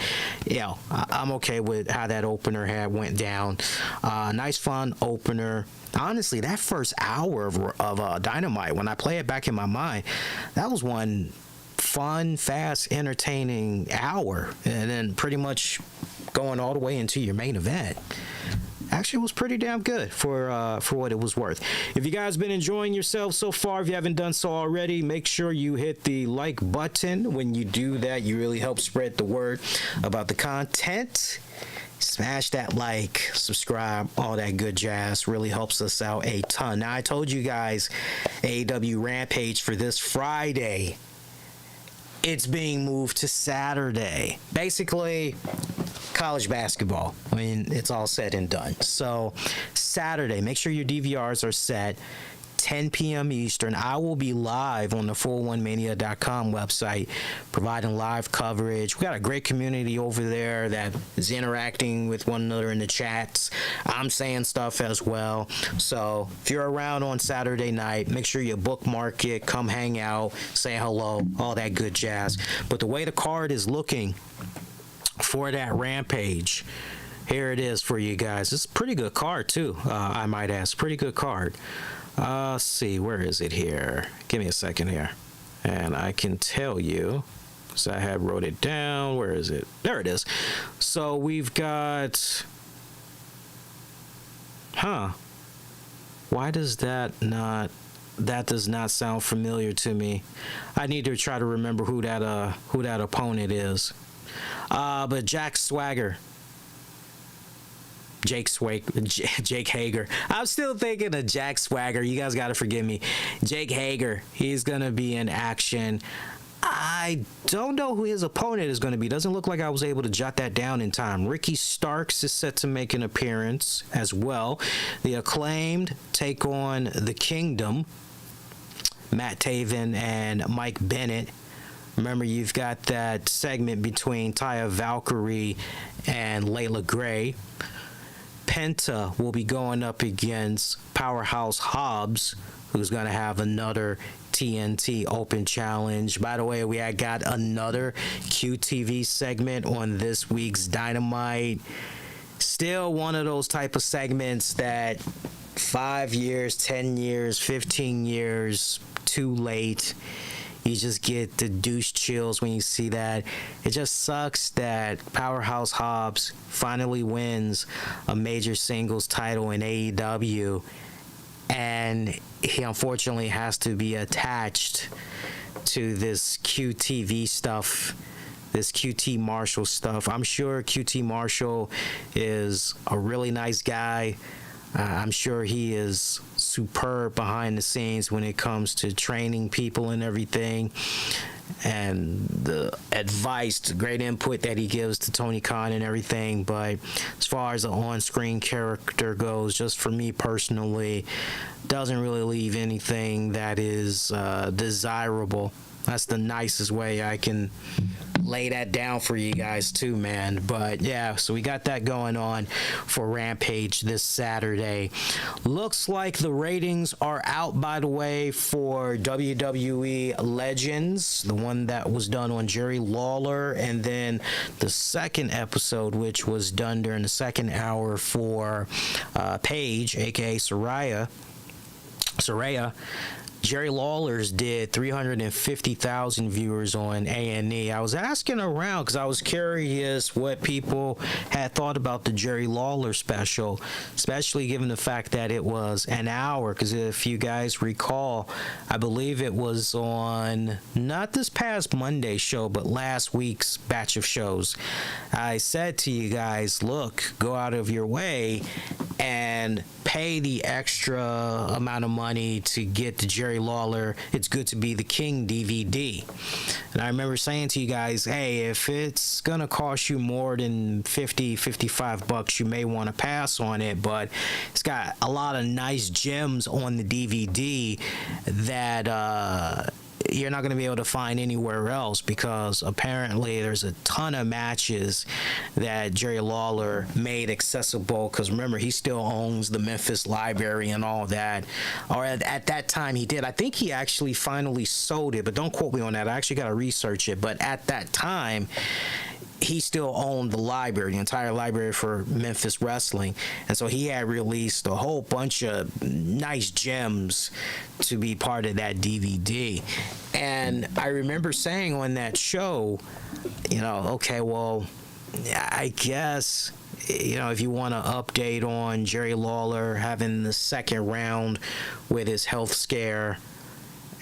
I'm okay with how that opener went down. Nice fun opener. Honestly, that first hour of Dynamite, when I play it back in my mind, that was one fun, fast, entertaining hour, and then pretty much going all the way into your main event. Actually, it was pretty damn good for what it was worth. If you guys been enjoying yourselves so far, if you haven't done so already, make sure you hit the like button. When you do that, you really help spread the word about the content. Smash that like, subscribe, all that good jazz. Really helps us out a ton. Now, I told you guys AEW Rampage for this Friday, it's being moved to Saturday. Basically, college basketball. I mean, it's all said and done. So, Saturday, make sure your DVRs are set. 10 p.m. Eastern. I will be live on the 401mania.com website providing live coverage. We got a great community over there that is interacting with one another in the chats. I'm saying stuff as well. So if you're around on Saturday night, make sure you bookmark it, come hang out, say hello, all that good jazz. But the way the card is looking for that Rampage, here it is for you guys. It's a pretty good card too, I might ask. Pretty good card. Let's see, where is it here? Give me a second here. And I can tell you, because I had wrote it down. Where is it? There it is. So we've got... Why does that not... That does not sound familiar to me. I need to try to remember who that opponent is. But Jack Swagger. Jake Hager. I'm still thinking of Jack Swagger. You guys got to forgive me. Jake Hager. He's going to be in action. I don't know who his opponent is going to be. Doesn't look like I was able to jot that down in time. Ricky Starks is set to make an appearance as well. The Acclaimed take on the Kingdom. Matt Taven and Mike Bennett. Remember, you've got that segment between Taya Valkyrie and Layla Gray. Penta will be going up against Powerhouse Hobbs, who's going to have another TNT Open Challenge. By the way, we had got another QTV segment on this week's Dynamite. Still one of those type of segments that 5 years, 10 years, 15 years too late. You just get the douche chills when you see that. It just sucks that Powerhouse Hobbs finally wins a major singles title in AEW, and he unfortunately has to be attached to this QTV stuff, this QT Marshall stuff. I'm sure QT Marshall is a really nice guy. I'm sure he is superb behind the scenes when it comes to training people and everything, and the advice, the great input that he gives to Tony Khan and everything. But as far as the on-screen character goes, just for me personally, doesn't really leave anything that is desirable. That's the nicest way I can lay that down for you guys too, man. But yeah, so we got that going on for Rampage this Saturday. Looks like the ratings are out, by the way, for WWE Legends, the one that was done on Jerry Lawler, and then the second episode, which was done during the second hour for Paige, aka Saraya. Jerry Lawler's did 350,000 viewers on A&E. I was asking around because I was curious what people had thought about the Jerry Lawler special, especially given the fact that it was an hour. Because if you guys recall, I believe it was on not this past Monday show, but last week's batch of shows. I said to you guys, look, go out of your way and pay the extra amount of money to get the Jerry Lawler It's Good to Be the King DVD. And I remember saying to you guys, hey, if it's gonna cost you more than $55, you may want to pass on it, but it's got a lot of nice gems on the DVD that you're not going to be able to find anywhere else, because apparently there's a ton of matches that Jerry Lawler made accessible, because remember, he still owns the Memphis library and all that, or at that time he did. I think he actually finally sold it, but don't quote me on that. I actually got to research it, but at that time he still owned the library, the entire library for Memphis Wrestling. And so he had released a whole bunch of nice gems to be part of that DVD. And I remember saying on that show, okay, well, I guess, if you want to update on Jerry Lawler having the second round with his health scare,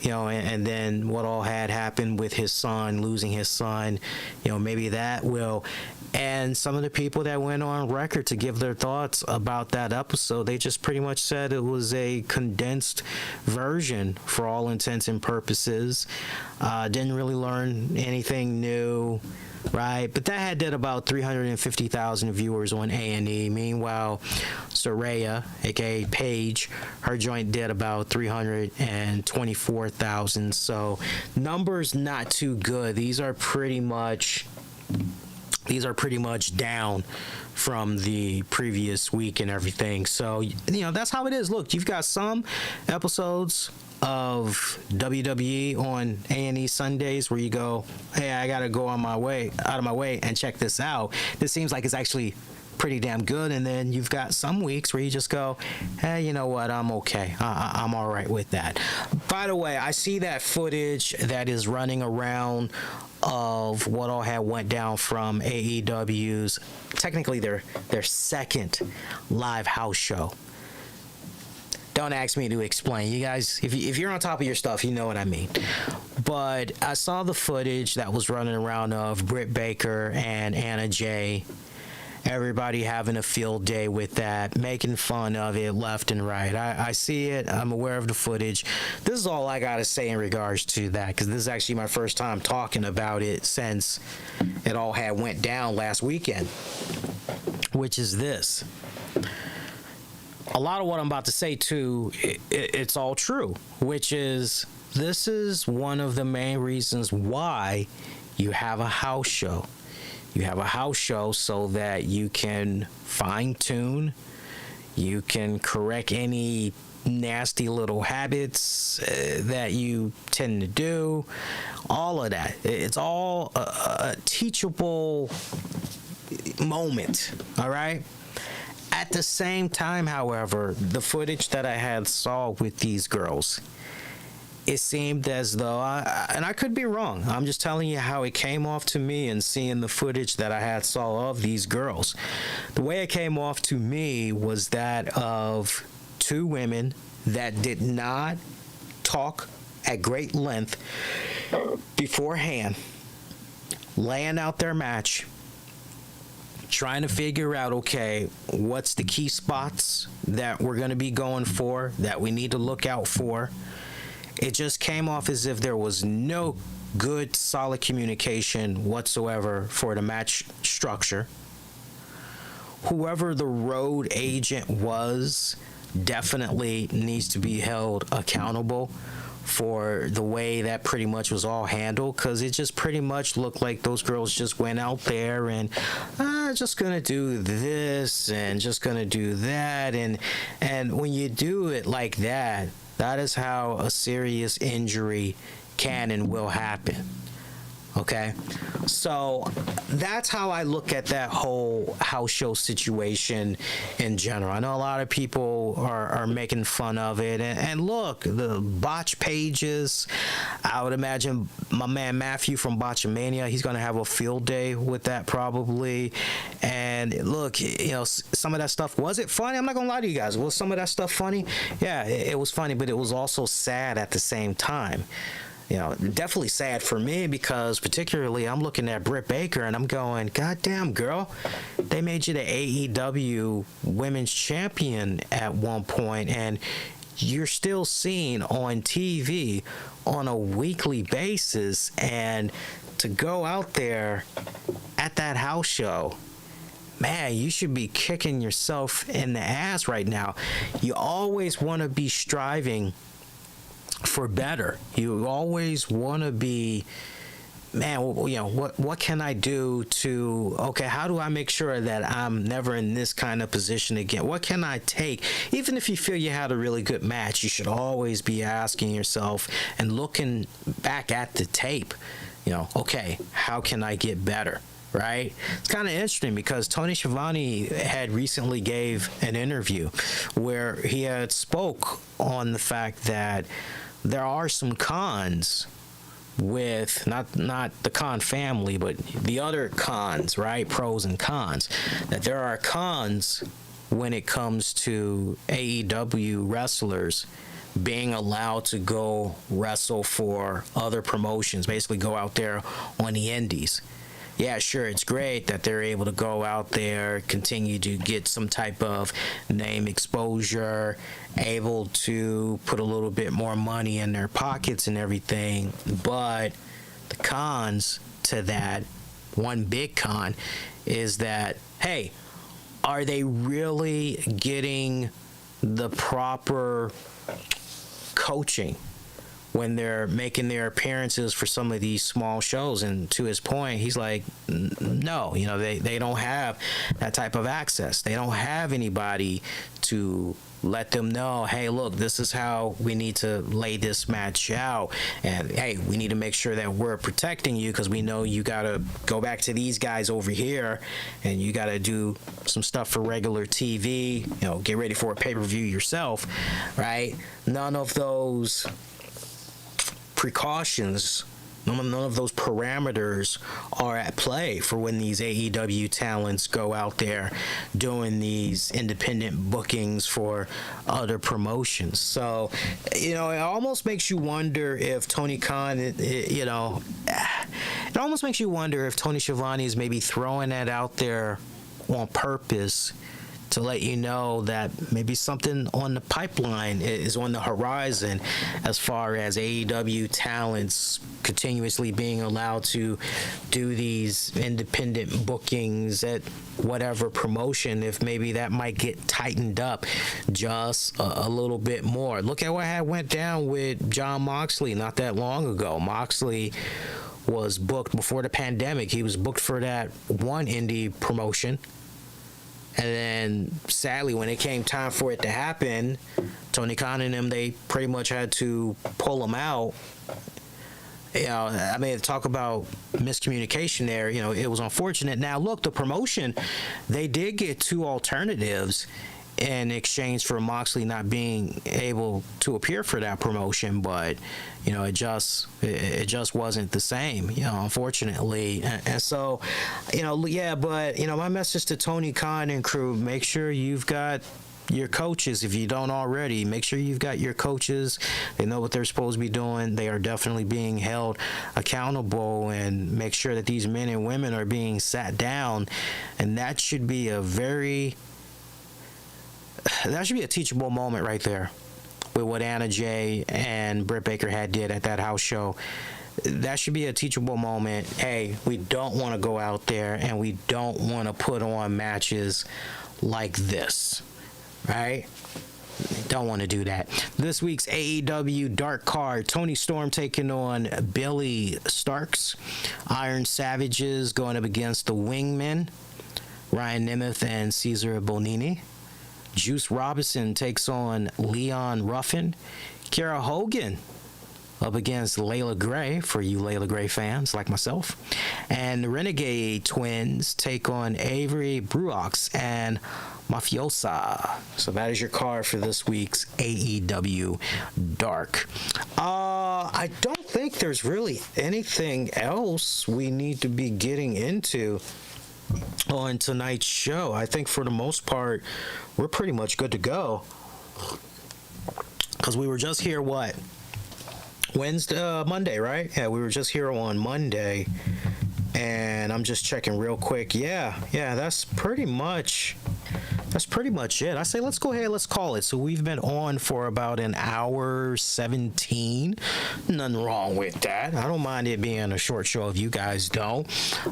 and then what all had happened with his son, losing his son, maybe that will. And some of the people that went on record to give their thoughts about that episode, they just pretty much said it was a condensed version for all intents and purposes. Didn't really learn anything new. Right, but that did about 350,000 viewers on A&E. Meanwhile, Saraya, aka Paige, her joint did about 324,000. So numbers not too good. These are pretty much down from the previous week and everything. So that's how it is. Look, you've got some episodes of WWE on A&E Sundays where you go, hey, I gotta go out of my way and check this out. This seems like it's actually pretty damn good. And then you've got some weeks where you just go, hey, you know what, I'm okay. I'm all right with that. By the way, I see that footage that is running around of what all had went down from AEW's, technically their second live house show. Don't ask me to explain. You guys, if you're on top of your stuff, you know what I mean. But I saw the footage that was running around of Britt Baker and Anna Jay. everybody having a field day with that, making fun of it left and right. I see it. I'm aware of the footage. This is all I got to say in regards to that, because this is actually my first time talking about it since it all had went down last weekend, which is this. A lot of what I'm about to say, too, it's all true, which is this is one of the main reasons why you have a house show. You have a house show so that you can fine-tune, you can correct any nasty little habits that you tend to do, all of that. It's all a teachable moment, all right? At the same time, however, the footage that I had saw with these girls, it seemed as though, and I could be wrong, I'm just telling you how it came off to me and seeing the footage that I had saw of these girls. The way it came off to me was that of two women that did not talk at great length beforehand, laying out their match, trying to figure out, okay, what's the key spots that we're going to be going for, that we need to look out for. It just came off as if there was no good, solid communication whatsoever for the match structure. Whoever the road agent was definitely needs to be held accountable for the way that pretty much was all handled, because it just pretty much looked like those girls just went out there and just gonna do this and just gonna do that, and when you do it like that, that is how a serious injury can and will happen. Okay, so that's how I look at that whole house show situation in general. I know a lot of people are making fun of it, and look, the Botch pages, I would imagine my man Matthew from Botchamania, he's going to have a field day with that probably. And look, you know, some of that stuff, was it funny? I'm not going to lie to you guys. Was some of that stuff funny? Yeah, it was funny, but it was also sad at the same time. You know, definitely sad for me, because particularly I'm looking at Britt Baker and I'm going, God damn, girl, they made you the AEW Women's Champion at one point, and you're still seen on TV on a weekly basis, and to go out there at that house show, man, you should be kicking yourself in the ass right now. You always want to be striving for better. You always want to be, man, you know, what can I do to, okay, how do I make sure that I'm never in this kind of position again? What can I take? Even if you feel you had a really good match, you should always be asking yourself and looking back at the tape, you know, okay, how can I get better? Right? It's kind of interesting because Tony Schiavone had recently gave an interview where he had spoke on the fact that there are some cons with not the Khan family, but the other cons, right? Pros and cons. That there are cons when it comes to AEW wrestlers being allowed to go wrestle for other promotions, basically go out there on the indies. Yeah, sure, it's great that they're able to go out there, continue to get some type of name exposure, able to put a little bit more money in their pockets and everything. But the cons to that, one big con, is that, hey, are they really getting the proper coaching when they're making their appearances for some of these small shows? And to his point, he's like, no, you know, they don't have that type of access. They don't have anybody to let them know, hey, look, this is how we need to lay this match out, and hey, we need to make sure that we're protecting you because we know you gotta go back to these guys over here and you gotta do some stuff for regular TV, you know, get ready for a pay-per-view yourself, right? None of those precautions, none of those parameters are at play for when these AEW talents go out there doing these independent bookings for other promotions. So, you know, it almost makes you wonder if Tony Khan, you know, it almost makes you wonder if Tony Schiavone is maybe throwing that out there on purpose to let you know that maybe something on the pipeline is on the horizon as far as AEW talents continuously being allowed to do these independent bookings at whatever promotion, if maybe that might get tightened up just a little bit more. Look at what had went down with Jon Moxley not that long ago. Moxley was booked before the pandemic. He was booked for that one indie promotion. And then, sadly, when it came time for it to happen, Tony Khan and them, they pretty much had to pull him out. You know, I mean, talk about miscommunication there. You know, it was unfortunate. Now, look, the promotion, they did get two alternatives in exchange for Moxley not being able to appear for that promotion, but you know, it just wasn't the same, you know, unfortunately. And so, you know, yeah, but you know, my message to Tony Khan and crew: make sure you've got your coaches. If you don't already, make sure you've got your coaches. They know what they're supposed to be doing. They are definitely being held accountable, and make sure that these men and women are being sat down. And that should be a teachable moment right there with what Anna Jay and Britt Baker did at that house show. That should be a teachable moment. Hey, we don't want to go out there and we don't want to put on matches like this, right? Don't want to do that. This week's AEW Dark card: Tony Storm taking on Billy Starks. Iron Savages going up against the Wingmen, Ryan Nemeth and Cesar Bonini. Juice Robinson takes on Leon Ruffin. Kiera Hogan up against Layla Gray, for you Layla Gray fans like myself. And the Renegade Twins take on Avery Bruox and Mafiosa. So that is your card for this week's AEW Dark. I don't think there's really anything else we need to be getting into on tonight's show. I think for the most part, we're pretty much good to go. Because we were just here, Monday, right? Yeah, we were just here on Monday. And I'm just checking real quick. Yeah, that's pretty much it. I say let's go ahead, let's call it. So we've been on for about an hour 17. Nothing wrong with that. I don't mind it being a short show if you guys don't.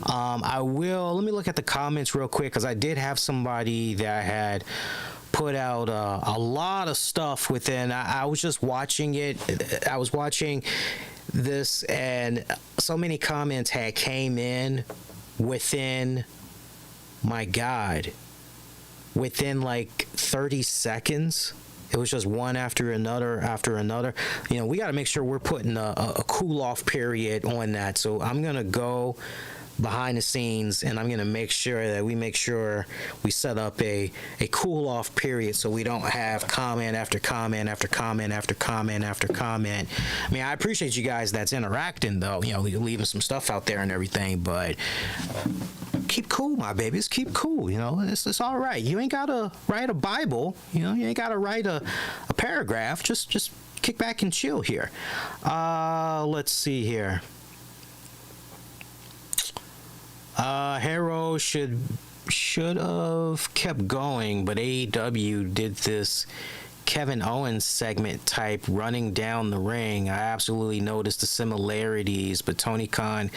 Let me look at the comments real quick, because I did have somebody that had put out a lot of stuff within. I was just watching it. I was watching this, and so many comments had came in within, my God, within like 30 seconds. It was just one after another. You know, we got to make sure we're putting a cool off period on that. So I'm going to go behind the scenes, and I'm going to make sure that we set up a cool off period, so we don't have comment after comment after comment after comment after comment. I mean, I appreciate you guys that's interacting, though, you know, leaving some stuff out there and everything, but keep cool, my babies. Keep cool. You know, it's all right. You ain't gotta write a Bible. You know, you ain't gotta write a paragraph. Just kick back and chill here. Let's see here. Hero should have kept going, but AEW did this Kevin Owens segment type running down the ring. I absolutely noticed the similarities, but Tony Khan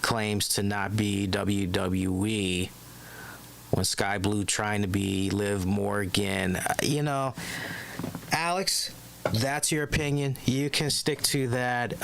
claims to not be WWE when Sky Blue trying to be Liv Morgan. You know, Alex, that's your opinion. You can stick to that.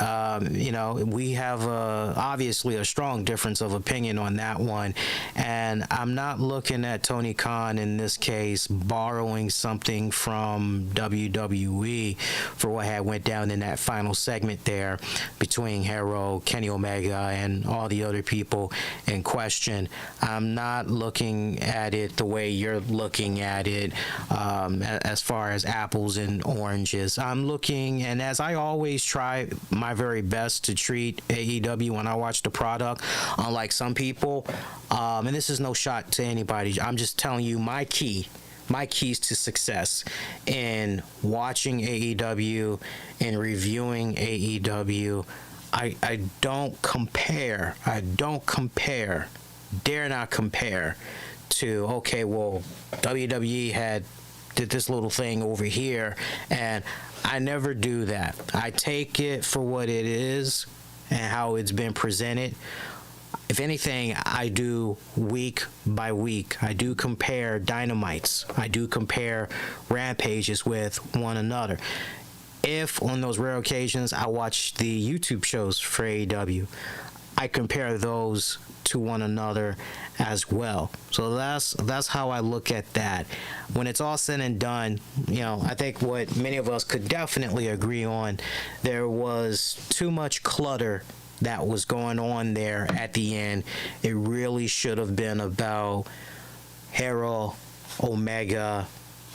You know, we have obviously a strong difference of opinion on that one. And I'm not looking at Tony Khan in this case borrowing something from WWE for what had went down in that final segment there between Hero, Kenny Omega, and all the other people in question. I'm not looking at it the way you're looking at it, as far as apples and oranges. I'm looking, and as I always try my very best to treat AEW when I watch the product, unlike some people, and this is no shot to anybody, I'm just telling you my keys to success in watching AEW and reviewing AEW. I don't compare, dare not compare to, okay, well, WWE did this little thing over here, and I never do that. I take it for what it is and how it's been presented. If anything, I do week by week. I do compare Dynamites. I do compare Rampages with one another. If on those rare occasions I watch the YouTube shows for AEW, I compare those to one another as well. So that's how I look at that. When it's all said and done, I think what many of us could definitely agree on, there was too much clutter that was going on there at the end. It really should have been about Hero, Omega,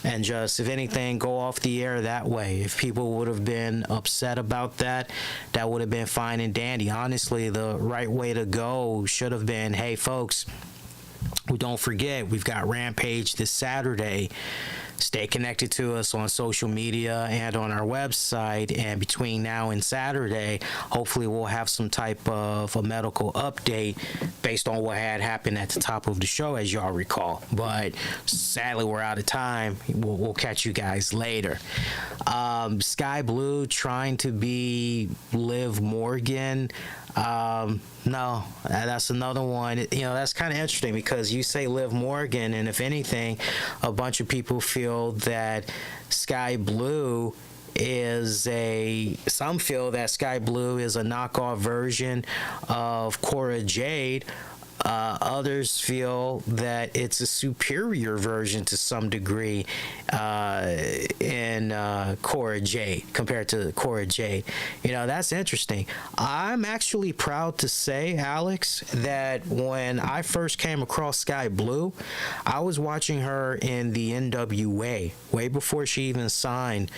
and just, if anything, go off the air that way. If people would have been upset about that, that would have been fine and dandy. Honestly, the right way to go should have been, hey, folks, don't forget, we've got Rampage this Saturday. Stay connected to us on social media and on our website. And between now and Saturday, hopefully we'll have some type of a medical update based on what had happened at the top of the show, as y'all recall. But sadly, we're out of time. We'll catch you guys later. Sky Blue trying to be Liv Morgan. No, that's another one. That's kind of interesting because you say Liv Morgan, and if anything, a bunch of people feel that Sky Blue some feel that Sky Blue is a knockoff version of Cora Jade. Others feel that it's a superior version to some degree in Cora Jade compared to Cora Jade. That's interesting. I'm actually proud to say, Alex, that when I first came across Sky Blue, I was watching her in the NWA way before she even signed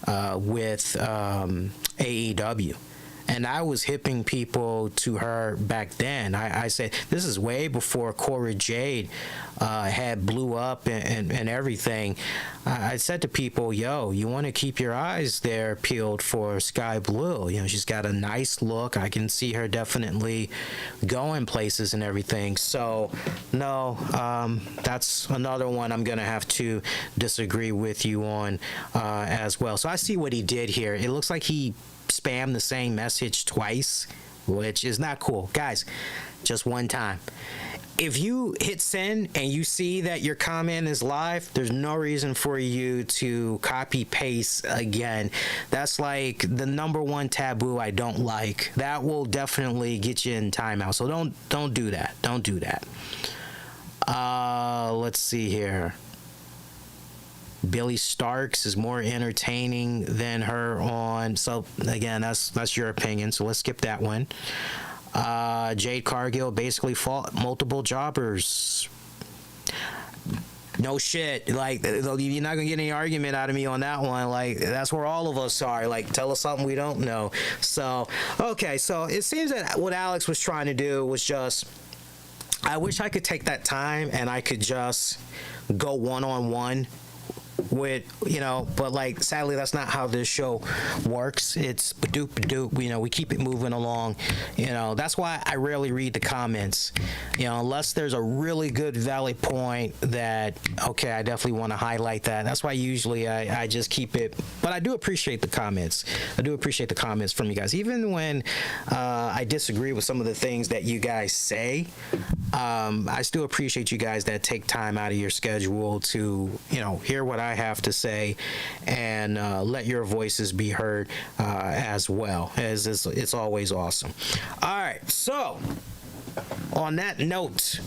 with AEW. And I was hipping people to her back then. I said, this is way before Cora Jade had blew up and everything. I said to people, you want to keep your eyes there peeled for Sky Blue. She's got a nice look. I can see her definitely going places and everything. So, no, that's another one I'm going to have to disagree with you on as well. So I see what he did here. It looks like he spam the same message twice, which is not cool. Guys, just one time. If you hit send and you see that your comment is live, there's no reason for you to copy paste again. That's like the number one taboo I don't like. That will definitely get you in timeout. So don't do that. Don't do that. Let's see here. Billy Starks is more entertaining than her on. So again, that's your opinion. So let's skip that one. Jade Cargill basically fought multiple jobbers. No shit. Like, you're not gonna get any argument out of me on that one. Like, that's where all of us are. Like, tell us something we don't know. So okay. So it seems that what Alex was trying to do was just, I wish I could take that time and I could just go one-on-one with, but like, sadly, that's not how this show works. It's ba-doop, we keep it moving along. That's why I rarely read the comments, unless there's a really good valid point that, okay, I definitely want to highlight that. That's why usually I just keep it, but I do appreciate the comments. I do appreciate the comments from you guys. Even when I disagree with some of the things that you guys say, I still appreciate you guys that take time out of your schedule to, hear what I have to say and let your voices be heard as well. As it's always awesome. All right, so on that note,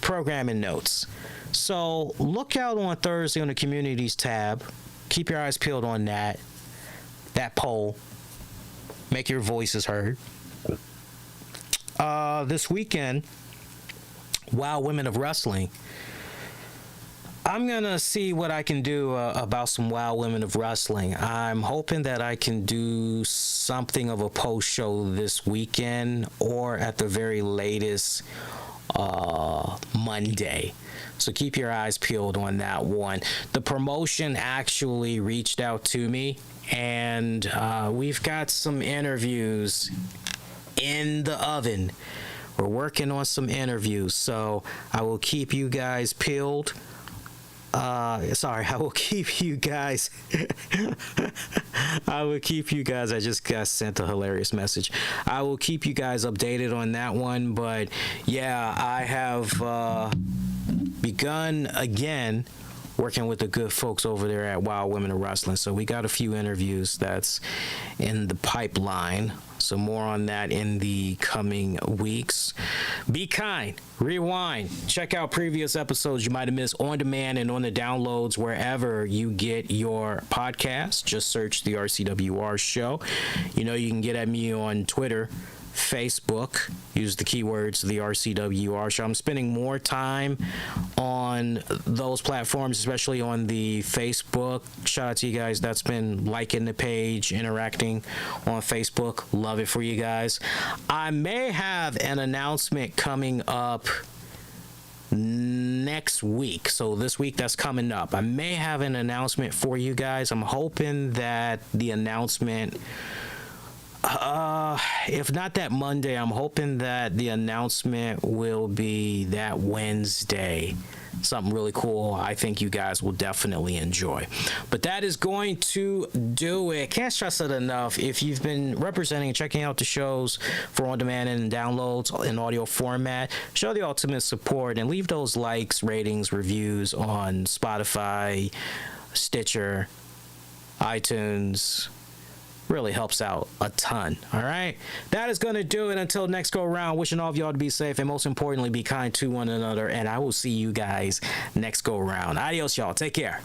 programming notes. So look out on Thursday on the communities tab. Keep your eyes peeled on that poll. Make your voices heard. This weekend, Wow Women of Wrestling. I'm going to see what I can do about some Wow Women of Wrestling. I'm hoping that I can do something of a post-show this weekend or at the very latest Monday. So keep your eyes peeled on that one. The promotion actually reached out to me, and we've got some interviews in the oven we're working on some interviews, so I will keep you guys peeled. I will keep you guys. I will keep you guys. I just got sent a hilarious message. I will keep you guys updated on that one. But yeah, I have begun again working with the good folks over there at Wild Women of Wrestling. So we got a few interviews that's in the pipeline. So more on that in the coming weeks. Be kind. Rewind. Check out previous episodes you might have missed on demand and on the downloads wherever you get your podcasts. Just search the RCWR show. You know you can get at me on Twitter, Facebook. Use the keywords the RCWR show. I'm spending more time on those platforms, especially on the Facebook. Shout out to you guys that's been liking the page, interacting on Facebook. Love it for you guys. I may have an announcement coming up next week. So this week that's coming up, I may have an announcement for you guys. I'm hoping that the announcement, if not that Monday, I'm hoping that the announcement will be that Wednesday. Something really cool I think you guys will definitely enjoy. But that is going to do it. Can't stress it enough. If you've been representing and checking out the shows for on-demand and downloads in audio format, show the ultimate support and leave those likes, ratings, reviews on Spotify, Stitcher, iTunes. Really helps out a ton. All right, that is going to do it until next go around. Wishing all of y'all to be safe and most importantly be kind to one another, and I will see you guys next go around. Adios, y'all. Take care.